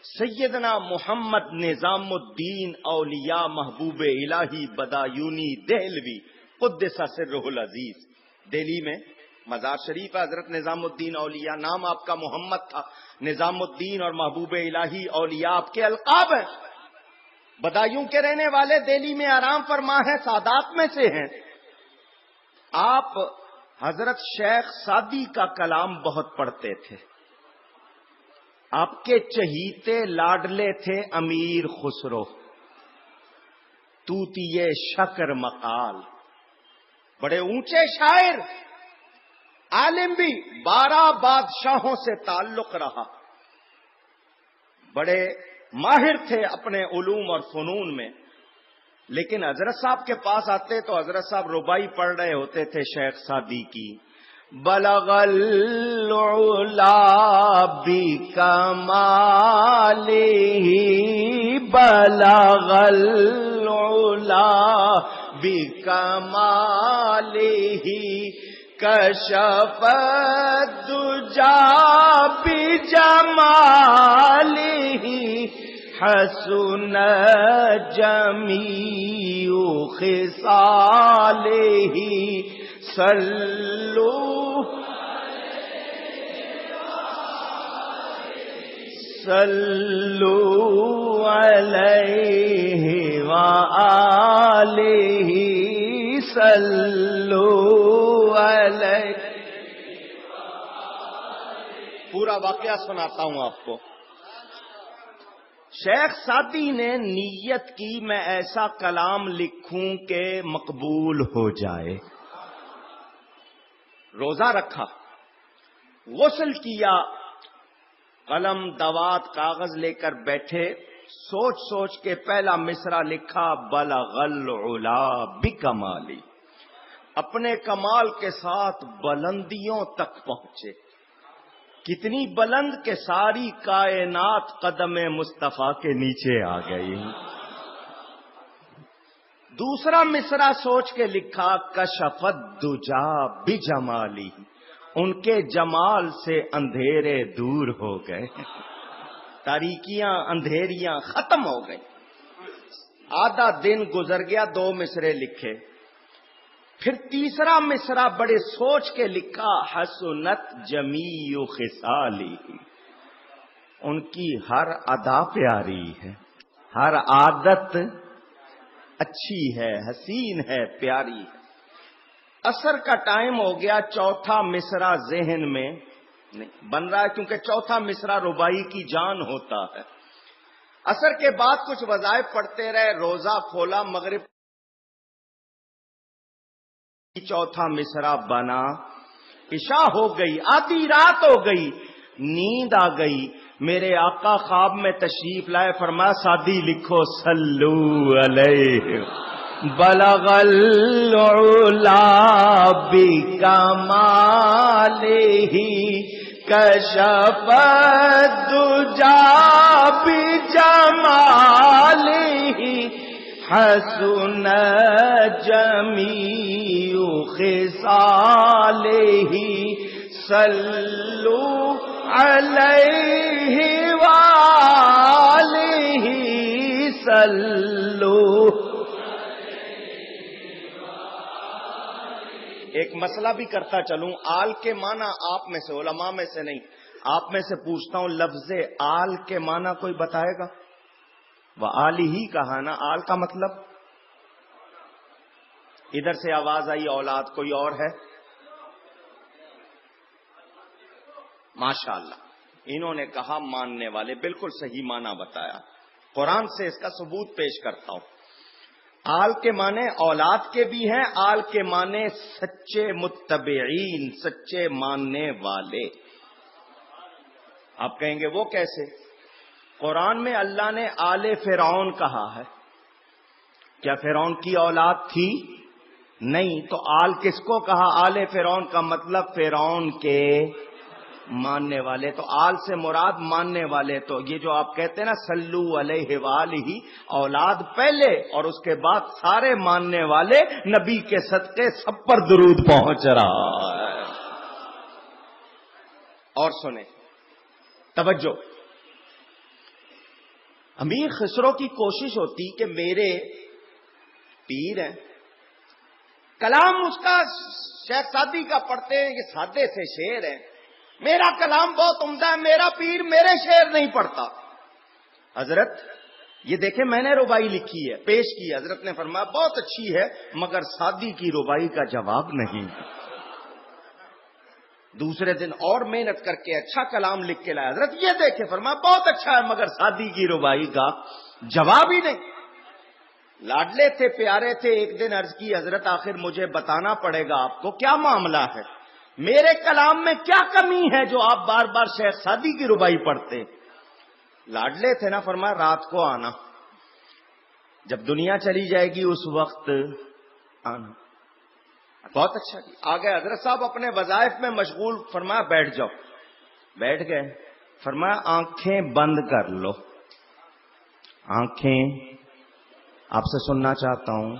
سیدنا محمد نظام الدین اولیاء محبوب الہی بدایونی دہلوی قدس سرہ العزیز، دہلی میں مزار شریف ہے حضرت نظام الدین اولیاء، نام آپ کا محمد تھا، نظام الدین اور محبوب الہی اولیاء آپ کے القاب ہیں، بدایوں کے رہنے والے، دہلی میں آرام فرما ہیں، سادات میں سے ہیں۔ آپ حضرت شیخ سعدی کا کلام بہت پڑھتے تھے، آپ کے چہیتے لاڈلے تھے امیر خسرو، توتیے شکر مقال، بڑے اونچے شاعر، عالم بھی، 12 بادشاہوں سے تعلق رہا، بڑے ماہر تھے اپنے علوم اور فنون میں، لیکن حضرت صاحب کے پاس آتے تو حضرت صاحب ربائی پڑھ رہے ہوتے تھے شیخ سعدی کی، بلغ العلا بکمالہ بلغ العلا بکمالہ کشف الدجا بجمالہ حسن جمیع خصالہ صلو علیہ وآلہ صلو علیہ۔ پورا واقعہ سناتا ہوں آپ کو۔ شیخ سعدی نے نیت کی میں ایسا کلام لکھوں کہ مقبول ہو جائے، روزہ رکھا، غسل کیا، قلم دوات کاغذ لے کر بیٹھے، سوچ سوچ کے پہلا مصرع لکھا بلغ العلا بکمالی، اپنے کمال کے ساتھ بلندیوں تک پہنچے. کتنی بلند کہ ساری کائنات قدم مصطفیٰ کے نیچے آ گئی. دوسرا مصرع سوچ کے لکھا کشف الدجا بجمالی، ان کے جمال سے اندھیرے دور ہو گئے، تاریکیاں اندھیریاں ختم ہو گئی. آدھا دن گزر گیا، 2 مصرے لکھے. پھر تیسرا مصرع بڑے سوچ کے لکھا حسنت جمیع خصالی، ان کی ہر ادا پیاری ہے، ہر عادت اچھی ہے، حسین ہے، پیاری ہے. عصر کا ٹائم ہو گیا، چوتھا مصرع ذہن میں نہیں بن رہا ہے، کیونکہ چوتھا مصرع ربائی کی جان ہوتا ہے. عصر کے بعد کچھ وظائف پڑھتے رہے، روزہ کھولا، مغرب چوتھا مصرع بنا، عشاء ہو گئی، آدھی رات ہو گئی، نیند آ گئی. میرے آقا خواب میں تشریف لائے، فرمایا سادی لکھو صلو علیہ بلغ العلا بکمالہ کشف الدجا بجمالہ حسن جمیع خصالہ صلو علیہ وآلہ صلو. ایک مسئلہ بھی کرتا چلوں، آل کے معنی آپ میں سے، علماء میں سے نہیں، آپ میں سے پوچھتا ہوں، لفظ آل کے معنی کوئی بتائے گا؟ وآلہ کہا نا، آل کا مطلب؟ ادھر سے آواز آئی اولاد، کوئی اور ہے؟ ماشاءاللہ، انہوں نے کہا ماننے والے، بالکل صحیح معنی بتایا. قرآن سے اس کا ثبوت پیش کرتا ہوں. آل کے معنی اولاد کے بھی ہیں، آل کے معنی سچے متبعین، سچے ماننے والے. آپ کہیں گے وہ کیسے؟ قرآن میں اللہ نے آل فرعون کہا ہے. کیا فرعون کی اولاد تھی؟ نہیں. تو آل کس کو کہا؟ آل فرعون کا مطلب فرعون کے ماننے والے. تو آل سے مراد ماننے والے. تو یہ جو آپ کہتے ہیں نا صلو علیہ وآلہ، اولاد پہلے اور اس کے بعد سارے ماننے والے، نبی کے صدقے سب پر درود پہنچ رہا ہے. اور سنیں، توجہ، امیر خسرو کی کوشش ہوتی کہ میرے پیر ہیں، کلام اس کا شیخ سعدی کا پڑھتے ہیں، یہ سادے سے شعر ہیں، میرا کلام بہت عمدہ ہے، میرا پیر میرے شعر نہیں پڑھتا. حضرت یہ دیکھیں میں نے ربائی لکھی ہے، پیش کی، حضرت نے فرمایا بہت اچھی ہے مگر سعدی کی ربائی کا جواب نہیں. دوسرے دن اور محنت کر کے اچھا کلام لکھ کے لائے، حضرت یہ دیکھیں، فرمایا بہت اچھا ہے مگر سعدی کی ربائی کا جواب ہی نہیں. لاڈلے تھے، پیارے تھے. ایک دن عرض کی حضرت آخر مجھے بتانا پڑے گا آپ کو کیا معاملہ ہے، میرے کلام میں کیا کمی ہے جو آپ بار بار شیخ سعدی کی ربائی پڑھتے؟ لاڈلے تھے نا، فرمایا رات کو آنا، جب دنیا چلی جائے گی اس وقت آنا. بہت اچھا جی. آ گئے حضرت صاحب اپنے وظائف میں مشغول، فرمایا بیٹھ جاؤ. بیٹھ گئے، فرمایا آنکھیں بند کر لو. آنکھیں آپ سے سننا چاہتا ہوں،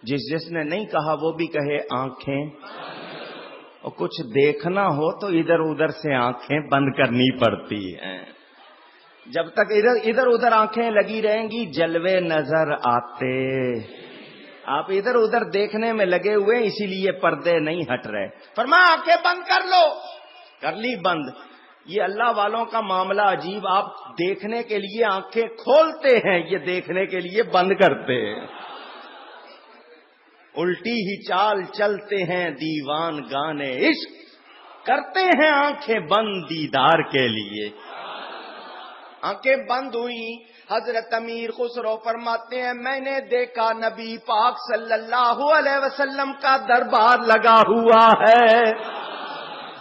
جس نے نہیں کہا وہ بھی کہے آنکھیں. اور کچھ دیکھنا ہو تو ادھر ادھر سے آنکھیں بند کرنی پڑتی ہیں. جب تک ادھر ادھر آنکھیں لگی رہیں گی جلوے نظر آتے. آپ ادھر ادھر دیکھنے میں لگے ہوئے، اسی لیے پردے نہیں ہٹ رہے. فرمایا آنکھیں بند کر لو، کر لی بند. یہ اللہ والوں کا معاملہ عجیب، آپ دیکھنے کے لیے آنکھیں کھولتے ہیں، یہ دیکھنے کے لیے بند کرتے ہیں. الٹی ہی چال چلتے ہیں دیوان گانے عشق، کرتے ہیں آنکھیں بند دیدار کے لیے. آنکھیں بند ہوئی. حضرت امیر خسرو فرماتے ہیں میں نے دیکھا نبی پاک صلی اللہ علیہ وسلم کا دربار لگا ہوا ہے.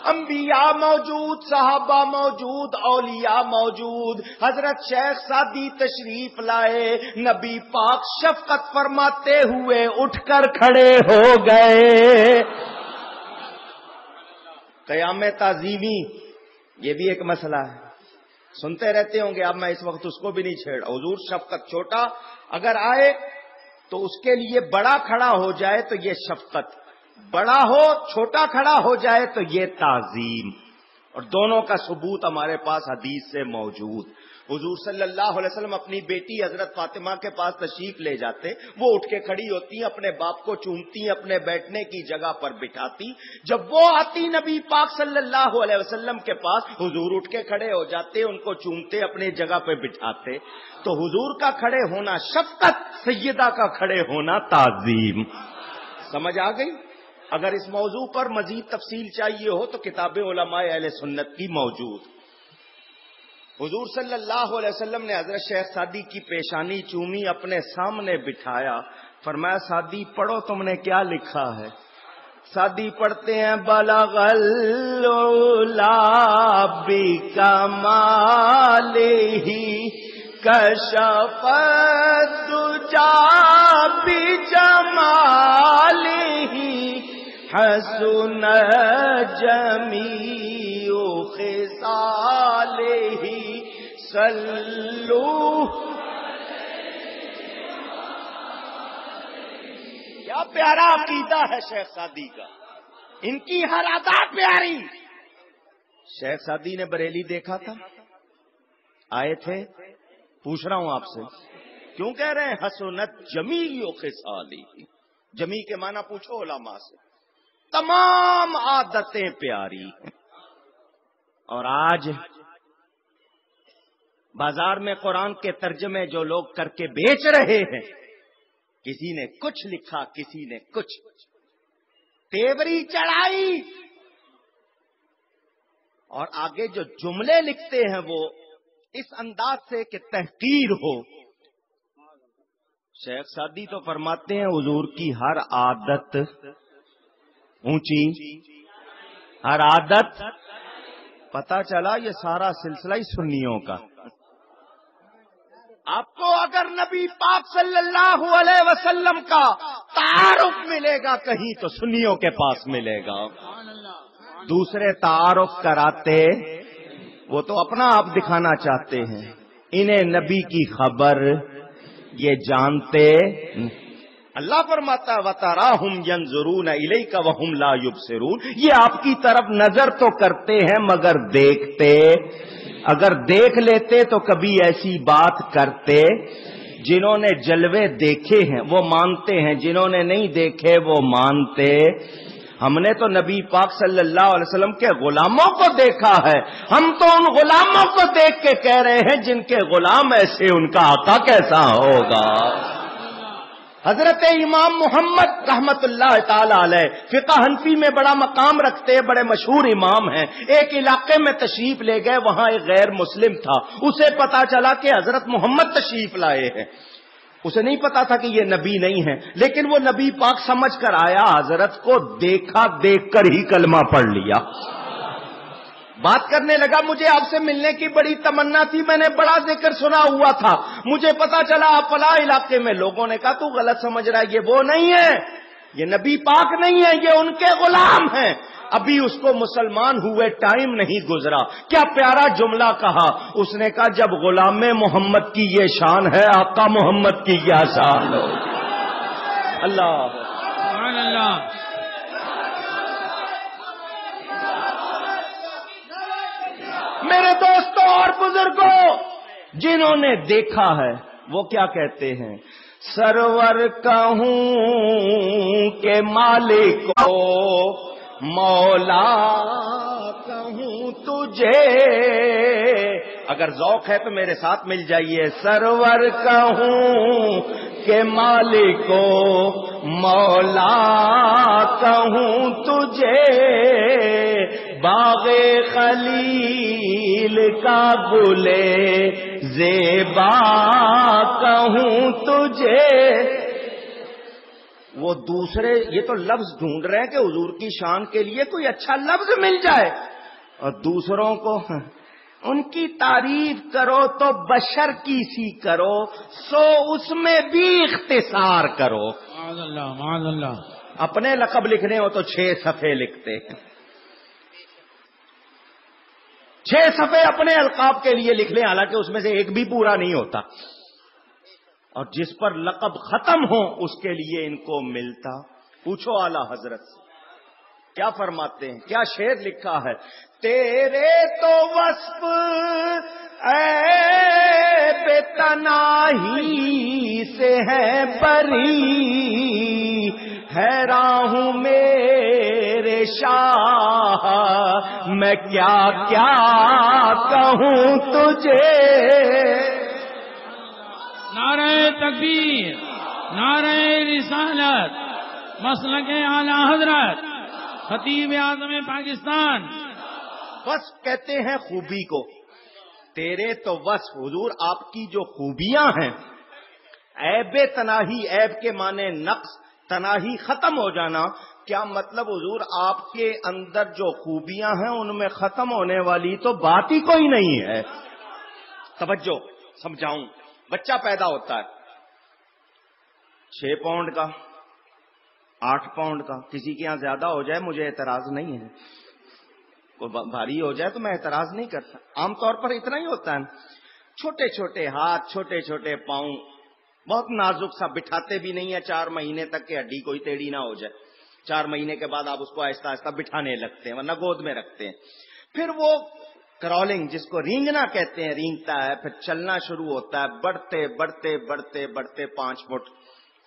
انبیاء موجود، صحابہ موجود، اولیاء موجود. حضرت شیخ سعدی تشریف لائے، نبی پاک شفقت فرماتے ہوئے اٹھ کر کھڑے ہو گئے. قیام تعظیمی یہ بھی ایک مسئلہ ہے، سنتے رہتے ہوں گے. اب میں اس وقت اس کو بھی نہیں چھیڑ. حضور شفقت، چھوٹا اگر آئے تو اس کے لیے بڑا کھڑا ہو جائے تو یہ شفقت، بڑا ہو چھوٹا کھڑا ہو جائے تو یہ تعظیم. اور دونوں کا ثبوت ہمارے پاس حدیث سے موجود. حضور صلی اللہ علیہ وسلم اپنی بیٹی حضرت فاطمہ کے پاس تشریف لے جاتے، وہ اٹھ کے کھڑی ہوتی، اپنے باپ کو چومتی، اپنے بیٹھنے کی جگہ پر بٹھاتی. جب وہ آتی نبی پاک صلی اللہ علیہ وسلم کے پاس، حضور اٹھ کے کھڑے ہو جاتے، ان کو چومتے، اپنی جگہ پہ بٹھاتے. تو حضور کا کھڑے ہونا شفقت، سیدہ کا کھڑے ہونا تعظیم. سمجھ آ گئی؟ اگر اس موضوع پر مزید تفصیل چاہیے ہو تو کتاب علماء اہل سنت کی موجود. حضور صلی اللہ علیہ وسلم نے حضرت شیخ سعدی کی پیشانی چومی، اپنے سامنے بٹھایا، فرمایا سعدی پڑھو تم نے کیا لکھا ہے. سعدی پڑھتے ہیں بلغ العلا بکمالہ کشف الدجا بجمالہ حسن جمیع خصالہ صلو. کیا پیارا عقیدہ ہے شیخ سعدی کا، ان کی ہر ادا پیاری. شیخ سعدی نے بریلی دیکھا تھا، آئے تھے. پوچھ رہا ہوں آپ سے، کیوں کہہ رہے ہیں حسنت جمیع خصالہ؟ جمی کے معنی پوچھو علماء سے. تمام عادتیں پیاری ہیں. اور آج بازار میں قرآن کے ترجمے جو لوگ کر کے بیچ رہے ہیں، کسی نے کچھ لکھا، کسی نے کچھ، تیوری چڑھائی، اور آگے جو جملے لکھتے ہیں وہ اس انداز سے کہ تحقیر ہو. شیخ سعدی تو فرماتے ہیں حضور کی ہر عادت اونچی، ہر عادت. پتا چلا یہ سارا سلسلہ ہی سنیوں کا. آپ کو اگر نبی پاک صلی اللہ علیہ وسلم کا تعارف ملے گا کہیں تو سنیوں کے پاس ملے گا. دوسرے تعارف کراتے، وہ تو اپنا آپ دکھانا چاہتے ہیں. انہیں نبی کی خبر یہ جانتے. اللہ فرماتا وَتَرَاهُمْ يَنْظُرُونَ إِلَيْكَ وَهُمْ لَا يُبْصِرُونَ. یہ آپ کی طرف نظر تو کرتے ہیں مگر دیکھتے. اگر دیکھ لیتے تو کبھی ایسی بات کرتے. جنہوں نے جلوے دیکھے ہیں وہ مانتے ہیں، جنہوں نے نہیں دیکھے وہ مانتے. ہم نے تو نبی پاک صلی اللہ علیہ وسلم کے غلاموں کو دیکھا ہے. ہم تو ان غلاموں کو دیکھ کے کہہ رہے ہیں جن کے غلام ایسے ان کا آقا کیسا ہوگا. حضرت امام محمد رحمت اللہ تعالی علیہ فقہ حنفی میں بڑا مقام رکھتے، بڑے مشہور امام ہیں. ایک علاقے میں تشریف لے گئے، وہاں ایک غیر مسلم تھا. اسے پتا چلا کہ حضرت محمد تشریف لائے ہیں. اسے نہیں پتا تھا کہ یہ نبی نہیں ہے، لیکن وہ نبی پاک سمجھ کر آیا. حضرت کو دیکھا، دیکھ کر ہی کلمہ پڑھ لیا. بات کرنے لگا مجھے آپ سے ملنے کی بڑی تمنا تھی، میں نے بڑا ذکر سنا ہوا تھا، مجھے پتا چلا آپ فلاں علاقے میں. لوگوں نے کہا تو غلط سمجھ رہا ہے، یہ وہ نہیں ہے، یہ نبی پاک نہیں ہے، یہ ان کے غلام ہیں. ابھی اس کو مسلمان ہوئے ٹائم نہیں گزرا. کیا پیارا جملہ کہا. اس نے کہا جب غلام محمد کی یہ شان ہے، آقا محمد کی کیا شان ہو. اللہ سبحان اللہ. میرے دوستوں اور بزرگوں، جنہوں نے دیکھا ہے وہ کیا کہتے ہیں. سرور کہوں کہ مالک کو، مولا کہوں تجھے. اگر ذوق ہے تو میرے ساتھ مل جائیے. سرور کہوں کہ مالک کو، مولا کہوں تجھے. باغ خلیل کا گلے زیبا کہوں تجھے. وہ دوسرے یہ تو لفظ ڈھونڈ رہے ہیں کہ حضور کی شان کے لیے کوئی اچھا لفظ مل جائے، اور دوسروں کو ان کی تعریف کرو تو بشر کی سی کرو، سو اس میں بھی اختصار کرو۔ معاذ اللہ معاذ اللہ۔ اپنے لقب لکھنے ہو تو 6 صفحے لکھتے ہیں، 6 صفحے اپنے القاب کے لیے لکھ لیں، حالانکہ اس میں سے ایک بھی پورا نہیں ہوتا، اور جس پر لقب ختم ہو اس کے لیے ان کو ملتا۔ پوچھو اعلی حضرت سے کیا فرماتے ہیں، کیا شعر لکھا ہے؟ تیرے تو وصف اے بے تناہی سے ہے بری، حیران ہوں میرے شاہ میں کیا کیا کہوں تجھے۔ نعرہ تکبیر، نعرہ رسالت، مسلک اعلی حضرت خطیب اعظم پاکستان۔ وصف کہتے ہیں خوبی کو، تیرے تو وصف حضور آپ کی جو خوبیاں ہیں، عیب تناہی، عیب کے معنی نقص، تناہی ختم ہو جانا، کیا مطلب حضور آپ کے اندر جو خوبیاں ہیں ان میں ختم ہونے والی تو بات ہی کوئی نہیں ہے۔ توجہ سمجھاؤں، بچہ پیدا ہوتا ہے 6 پاؤنڈ کا، 8 پاؤنڈ کا، کسی کے یہاں زیادہ ہو جائے مجھے اعتراض نہیں ہے، کوئی بھاری ہو جائے تو میں اعتراض نہیں کرتا، عام طور پر اتنا ہی ہوتا ہے۔ چھوٹے چھوٹے ہاتھ، چھوٹے چھوٹے پاؤں، بہت نازک سا، بٹھاتے بھی نہیں ہے 4 مہینے تک کہ ہڈی کوئی ٹیڑھی نہ ہو جائے، 4 مہینے کے بعد آپ اس کو آہستہ آہستہ بٹھانے لگتے ہیں ورنہ گود میں رکھتے ہیں۔ پھر وہ کرالنگ جس کو رینگنا کہتے ہیں، رینگتا ہے، پھر چلنا شروع ہوتا ہے، بڑھتے بڑھتے بڑھتے بڑھتے 5 فٹ،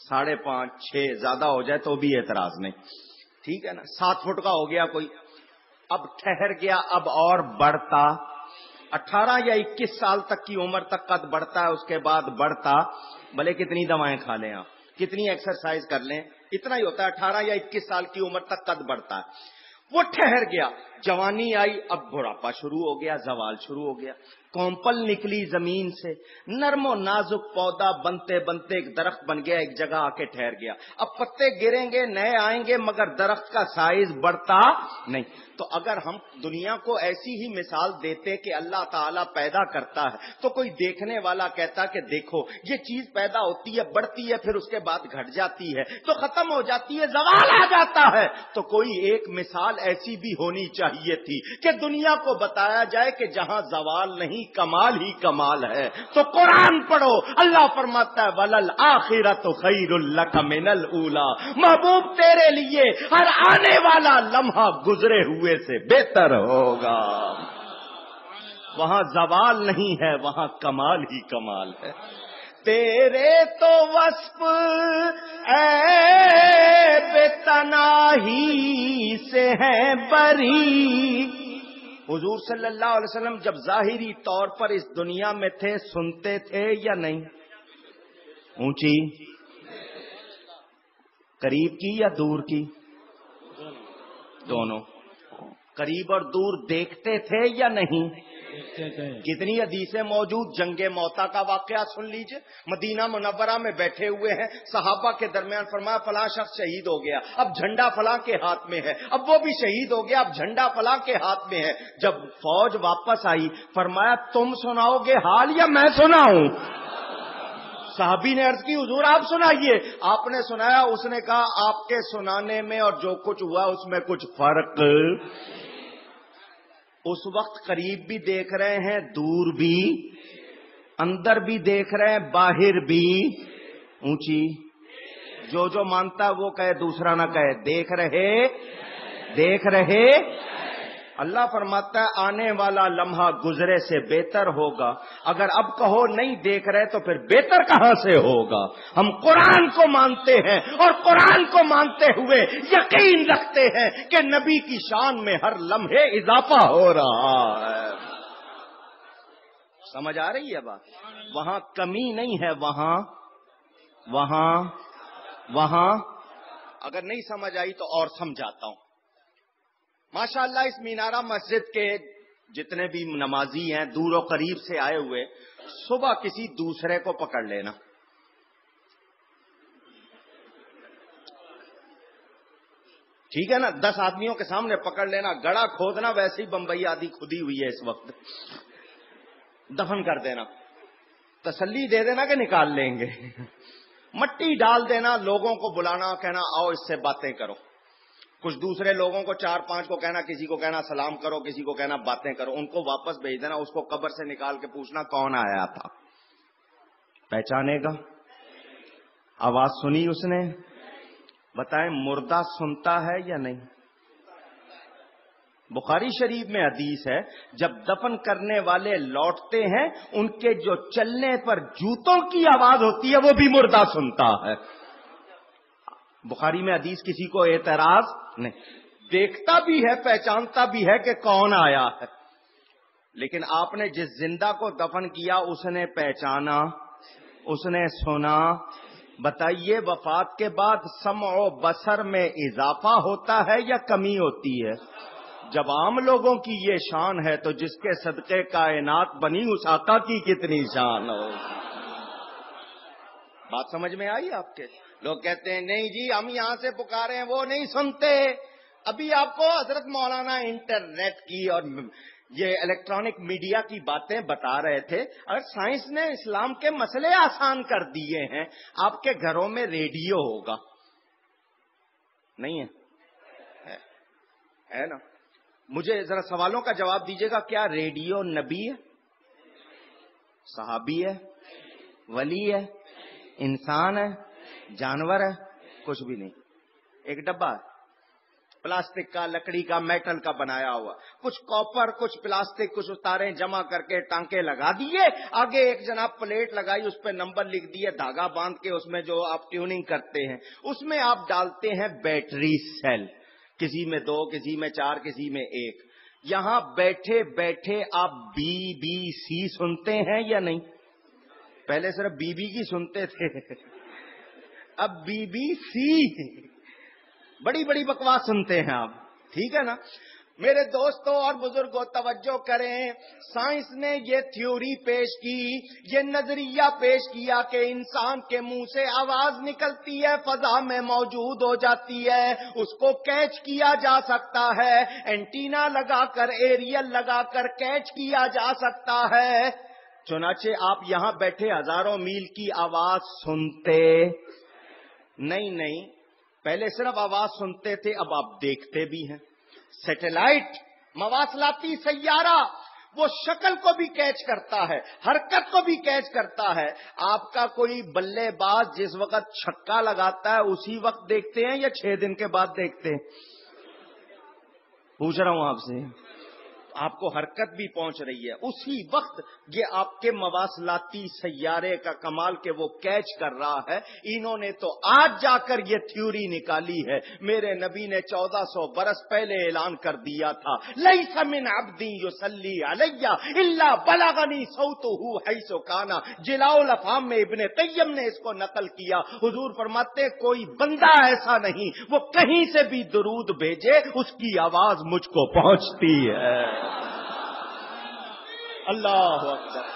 5.5 6 زیادہ ہو جائے تو بھی اعتراض نہیں، ٹھیک ہے نا، 7 فٹ کا ہو گیا کوئی، اب ٹھہر گیا، اب اور بڑھتا، 18 یا 21 سال تک کی عمر تک قد بڑھتا ہے، اس کے بعد بڑھتا، بھلے کتنی دوائیں کھا لیں آپ، کتنی ایکسرسائز کر لیں، اتنا ہی ہوتا ہے، 18 یا 21 سال کی عمر تک قد بڑھتا ہے۔ وہ ٹھہر گیا، جوانی آئی، اب بڑھاپا شروع ہو گیا، زوال شروع ہو گیا، کومپل نکلی زمین سے، نرم و نازک پودا بنتے بنتے ایک درخت بن گیا، ایک جگہ آ کے ٹھہر گیا، اب پتے گریں گے، نئے آئیں گے، مگر درخت کا سائز بڑھتا نہیں۔ تو اگر ہم دنیا کو ایسی ہی مثال دیتے کہ اللہ تعالیٰ پیدا کرتا ہے تو کوئی دیکھنے والا کہتا کہ دیکھو یہ چیز پیدا ہوتی ہے، بڑھتی ہے، پھر اس کے بعد گھٹ جاتی ہے تو ختم ہو جاتی ہے، زوال آ جاتا ہے، تو کوئی ایک مثال ایسی بھی ہونی چاہیے تھی کہ دنیا کو بتایا جائے کہ جہاں زوال نہیں کمال ہی کمال ہے۔ تو قرآن پڑھو، اللہ فرماتا ہے وَلَلْآخِرَةُ خَيْرٌ لَكَ مِنَ الْأُولَىٰ، محبوب تیرے لیے ہر آنے والا لمحہ گزرے ہوئے سے بہتر ہوگا۔ وہاں زوال نہیں ہے، وہاں کمال ہی کمال ہے۔ تیرے تو وصف اے بے تناہی سے ہے بری۔ حضور صلی اللہ علیہ وسلم جب ظاہری طور پر اس دنیا میں تھے سنتے تھے یا نہیں؟ اونچی، قریب کی یا دور کی؟ دونوں۔ قریب اور دور دیکھتے تھے یا نہیں؟ کتنی حدیثیں موجود، جنگ موتا کا واقعہ سن لیجئے، مدینہ منورہ میں بیٹھے ہوئے ہیں، صحابہ کے درمیان فرمایا فلاں شخص شہید ہو گیا، اب جھنڈا فلاں کے ہاتھ میں ہے، اب وہ بھی شہید ہو گیا، اب جھنڈا فلاں کے ہاتھ میں ہے۔ جب فوج واپس آئی فرمایا تم سناؤ گے حال یا میں سناؤں؟ صحابی نے عرض کی حضور آپ سنائیے، آپ نے سنایا، اس نے کہا آپ کے سنانے میں اور جو کچھ ہوا اس میں کچھ فرق۔ اس وقت قریب بھی دیکھ رہے ہیں، دور بھی، اندر بھی دیکھ رہے ہیں، باہر بھی۔ اونچی، جو مانتا وہ کہے، دوسرا نہ کہے، دیکھ رہے۔ اللہ فرماتا ہے آنے والا لمحہ گزرے سے بہتر ہوگا۔ اگر اب کہو نہیں دیکھ رہے تو پھر بہتر کہاں سے ہوگا؟ ہم قرآن کو مانتے ہیں اور قرآن کو مانتے ہوئے یقین رکھتے ہیں کہ نبی کی شان میں ہر لمحے اضافہ ہو رہا ہے۔ سمجھ آ رہی ہے بات؟ وہاں کمی نہیں ہے، وہاں اگر نہیں سمجھ آئی تو اور سمجھاتا ہوں۔ ماشاءاللہ اس مینارہ مسجد کے جتنے بھی نمازی ہیں دور و قریب سے آئے ہوئے، صبح کسی دوسرے کو پکڑ لینا، ٹھیک ہے نا، 10 آدمیوں کے سامنے پکڑ لینا، گڑا کھودنا، ویسے ہی بمبئی آدھی کھدی ہوئی ہے اس وقت، دفن کر دینا، تسلی دے دینا کہ نکال لیں گے، مٹی ڈال دینا، لوگوں کو بلانا، کہنا آؤ اس سے باتیں کرو، کچھ دوسرے لوگوں کو 4-5 کو کہنا، کسی کو کہنا سلام کرو، کسی کو کہنا باتیں کرو، ان کو واپس بھیج دینا، اس کو قبر سے نکال کے پوچھنا کون آیا تھا، پہچانے گا؟ آواز سنی اس نے؟ بتائیں مردہ سنتا ہے یا نہیں؟ بخاری شریف میں حدیث ہے جب دفن کرنے والے لوٹتے ہیں ان کے جو چلنے پر جوتوں کی آواز ہوتی ہے وہ بھی مردہ سنتا ہے۔ بخاری میں حدیث، کسی کو اعتراض نہیں، دیکھتا بھی ہے پہچانتا بھی ہے کہ کون آیا ہے، لیکن آپ نے جس زندہ کو دفن کیا اس نے پہچانا، اس نے سنا۔ بتائیے وفات کے بعد سمع و بصر میں اضافہ ہوتا ہے یا کمی ہوتی ہے؟ جب عام لوگوں کی یہ شان ہے تو جس کے صدقے کائنات بنی اس آقا کی کتنی شان ہو۔ بات سمجھ میں آئی آپ کے؟ لوگ کہتے ہیں نہیں جی ہم یہاں سے پکارے ہیں، وہ نہیں سنتے۔ ابھی آپ کو حضرت مولانا انٹرنیٹ کی اور یہ الیکٹرانک میڈیا کی باتیں بتا رہے تھے۔ اگر سائنس نے اسلام کے مسئلے آسان کر دیے ہیں، آپ کے گھروں میں ریڈیو ہوگا، نہیں ہے نا؟ مجھے ذرا سوالوں کا جواب دیجیے گا، کیا ریڈیو نبی ہے، صحابی ہے، ولی ہے، انسان ہے، جانور ہے؟ کچھ بھی نہیں، ایک ڈبہ ہے پلاسٹک کا، لکڑی کا، میٹل کا بنایا ہوا، کچھ کاپر، کچھ پلاسٹک، کچھ تاریں جمع کر کے ٹانکے لگا دیے، آگے ایک جناب پلیٹ لگائی، اس پہ نمبر لکھ دیے، دھاگا باندھ کے اس میں جو آپ ٹیوننگ کرتے ہیں اس میں آپ ڈالتے ہیں بیٹری سیل، کسی میں 2، کسی میں 4، کسی میں 1۔ یہاں بیٹھے بیٹھے آپ BBC سنتے ہیں یا نہیں؟ پہلے صرف بی کی سنتے تھے، اب BBC، بڑی بڑی بکواس سنتے ہیں آپ، ٹھیک ہے نا؟ میرے دوستوں اور بزرگوں توجہ کریں، سائنس نے یہ تھیوری پیش کی، یہ نظریہ پیش کیا کہ انسان کے منہ سے آواز نکلتی ہے، فضا میں موجود ہو جاتی ہے، اس کو کیچ کیا جا سکتا ہے، اینٹینا لگا کر، ایریل لگا کر کیچ کیا جا سکتا ہے۔ چنانچہ آپ یہاں بیٹھے ہزاروں میل کی آواز سنتے نہیں، پہلے صرف آواز سنتے تھے، اب آپ دیکھتے بھی ہیں۔ سیٹلائٹ، مواصلاتی سیارہ، وہ شکل کو بھی کیچ کرتا ہے، حرکت کو بھی کیچ کرتا ہے۔ آپ کا کوئی بلے باز جس وقت چھکا لگاتا ہے اسی وقت دیکھتے ہیں یا 6 دن کے بعد دیکھتے ہیں؟ پوچھ رہا ہوں آپ سے، آپ کو حرکت بھی پہنچ رہی ہے اسی وقت، یہ آپ کے مواصلاتی سیارے کا کمال کہ وہ کیچ کر رہا ہے۔ انہوں نے تو آج جا کر یہ تھیوری نکالی ہے، میرے نبی نے 1400 برس پہلے اعلان کر دیا تھا، لیس من عبد یصلی علی الا بلغنی صوتہ حیث کان۔ جلاء الافہام میں ابن قیم نے اس کو نقل کیا، حضور فرماتے کوئی بندہ ایسا نہیں وہ کہیں سے بھی درود بھیجے اس کی آواز مجھ کو پہنچتی ہے۔ اللہ اکبر۔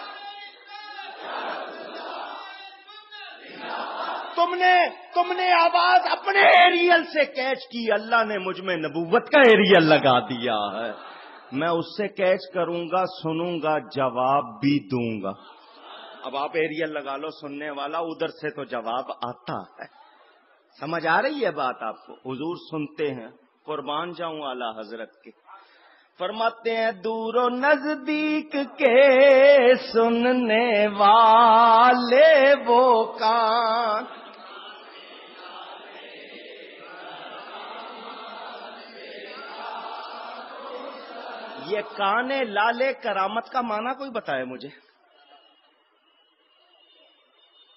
تم نے آواز اپنے ایریل سے کیچ کی، اللہ نے مجھ میں نبوت کا ایریل لگا دیا ہے، میں اس سے کیچ کروں گا، سنوں گا، جواب بھی دوں گا۔ اب آپ ایریل لگا لو سننے والا، ادھر سے تو جواب آتا ہے۔ سمجھ آ رہی ہے بات آپ کو؟ حضور سنتے ہیں، قربان جاؤں اعلی حضرت کے۔ فرماتے ہیں دور و نزدیک کے سننے والے وہ کان، یہ کان لالے کرامت کا معنی کوئی بتائے مجھے؟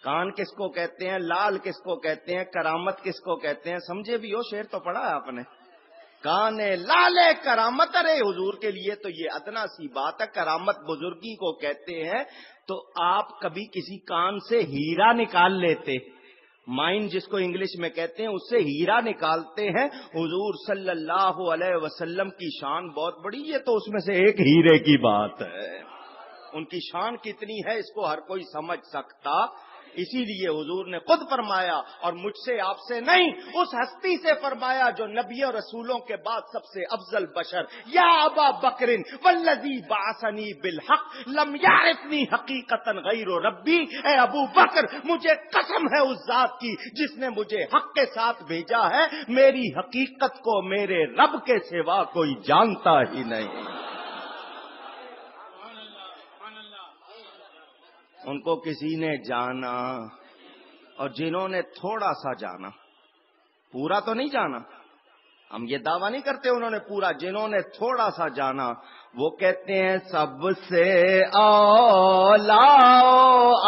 کان کس کو کہتے ہیں، لال کس کو کہتے ہیں، کرامت کس کو کہتے ہیں؟ سمجھے بھی ہو، شعر تو پڑھا ہے آپ نے، کان لال کرامت۔ ارے حضور کے لیے تو یہ ادنا سی بات ہے، کرامت بزرگی کو کہتے ہیں۔ تو آپ کبھی کسی کان سے ہیرا نکال لیتے، مائن جس کو انگلش میں کہتے ہیں، اس سے ہیرا نکالتے ہیں۔ حضور صلی اللہ علیہ وسلم کی شان بہت بڑی ہے، تو اس میں سے ایک ہیرے کی بات ہے۔ ان کی شان کتنی ہے اس کو ہر کوئی سمجھ سکتا اسی لیے حضور نے خود فرمایا، اور مجھ سے آپ سے نہیں، اس ہستی سے فرمایا جو نبی اور رسولوں کے بعد سب سے افضل بشر، یا ابا بکر والذی بعثنی بالحق لم یعرفنی حقیقتا غیر ربی، اے ابو بکر مجھے قسم ہے اس ذات کی جس نے مجھے حق کے ساتھ بھیجا ہے، میری حقیقت کو میرے رب کے سوا کوئی جانتا ہی نہیں۔ ان کو کسی نے جانا، اور جنہوں نے تھوڑا سا جانا، پورا تو نہیں جانا، ہم یہ دعویٰ نہیں کرتے انہوں نے پورا، جنہوں نے تھوڑا سا جانا وہ کہتے ہیں سب سے اولا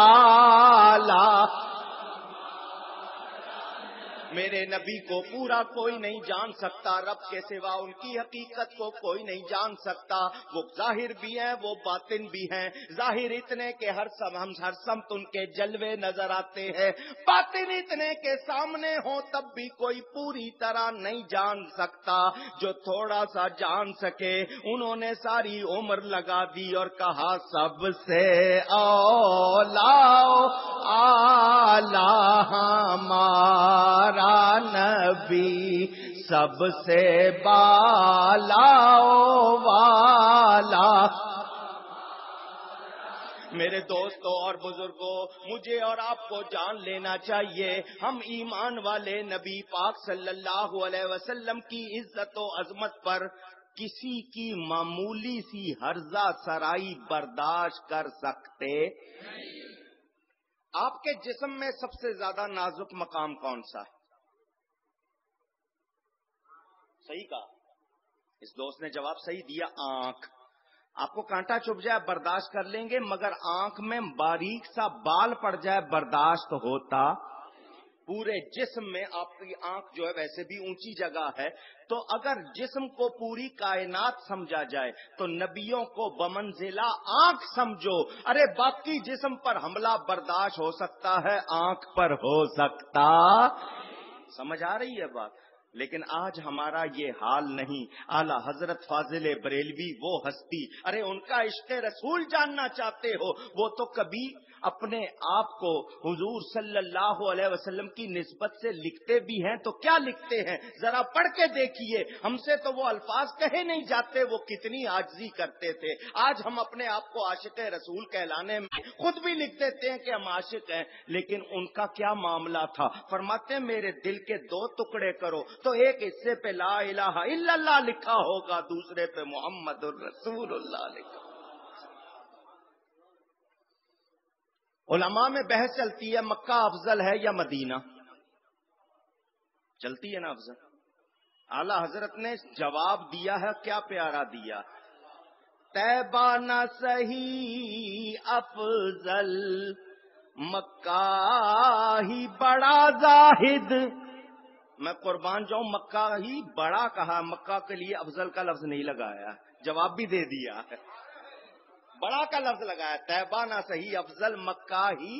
اعلی، میرے نبی کو پورا کوئی نہیں جان سکتا، رب کے سوا ان کی حقیقت کو کوئی نہیں جان سکتا۔ وہ ظاہر بھی ہیں، وہ باطن بھی ہیں، ظاہر اتنے کہ ہر سمت ان کے جلوے نظر آتے ہیں، باطن اتنے کے سامنے ہوں تب بھی کوئی پوری طرح نہیں جان سکتا۔ جو تھوڑا سا جان سکے انہوں نے ساری عمر لگا دی اور کہا سب سے اولا اعلی ہمارا نبی، سب سے بالا والا۔ میرے دوستوں اور بزرگوں، مجھے اور آپ کو جان لینا چاہیے، ہم ایمان والے نبی پاک صلی اللہ علیہ وسلم کی عزت و عظمت پر کسی کی معمولی سی ہرزہ سرائی برداشت کر سکتے؟ آپ کے جسم میں سب سے زیادہ نازک مقام کون سا ہے؟ صحیح کہا، اس دوست نے جواب صحیح دیا، آنکھ۔ آپ کو کانٹا چبھ جائے برداشت کر لیں گے، مگر آنکھ میں باریک سا بال پڑ جائے برداشت ہوتا؟ پورے جسم میں آپ کی آنکھ جو ہے ویسے بھی اونچی جگہ ہے، تو اگر جسم کو پوری کائنات سمجھا جائے تو نبیوں کو بمنزلہ آنکھ سمجھو۔ ارے باقی جسم پر حملہ برداشت ہو سکتا ہے، آنکھ پر ہو سکتا؟ سمجھ آ رہی ہے بات؟ لیکن آج ہمارا یہ حال نہیں۔ اعلی حضرت فاضل بریلوی وہ ہستی، ارے ان کا عشق رسول جاننا چاہتے ہو، وہ تو کبھی اپنے آپ کو حضور صلی اللہ علیہ وسلم کی نسبت سے لکھتے بھی ہیں تو کیا لکھتے ہیں؟ ذرا پڑھ کے دیکھیے، ہم سے تو وہ الفاظ کہے نہیں جاتے، وہ کتنی عاجزی کرتے تھے۔ آج ہم اپنے آپ کو عاشق رسول کہلانے میں خود بھی لکھ دیتے ہیں کہ ہم عاشق ہیں، لیکن ان کا کیا معاملہ تھا؟ فرماتے ہیں میرے دل کے دو ٹکڑے کرو تو ایک حصے پہ لا الہ الا اللہ لکھا ہوگا، دوسرے پہ محمد الرسول اللہ لکھا۔ علماء میں بحث چلتی ہے مکہ افضل ہے یا مدینہ، چلتی ہے نا افضل۔ اعلی حضرت نے جواب دیا ہے، کیا پیارا دیا، طیبہ نہ صحیح افضل، مکہ ہی بڑا زاہد۔ میں قربان جاؤں، مکہ ہی بڑا کہا، مکہ کے لیے افضل کا لفظ نہیں لگایا، جواب بھی دے دیا، بڑا کا لفظ لگایا، طیبہ نہ صحیح افضل، مکہ ہی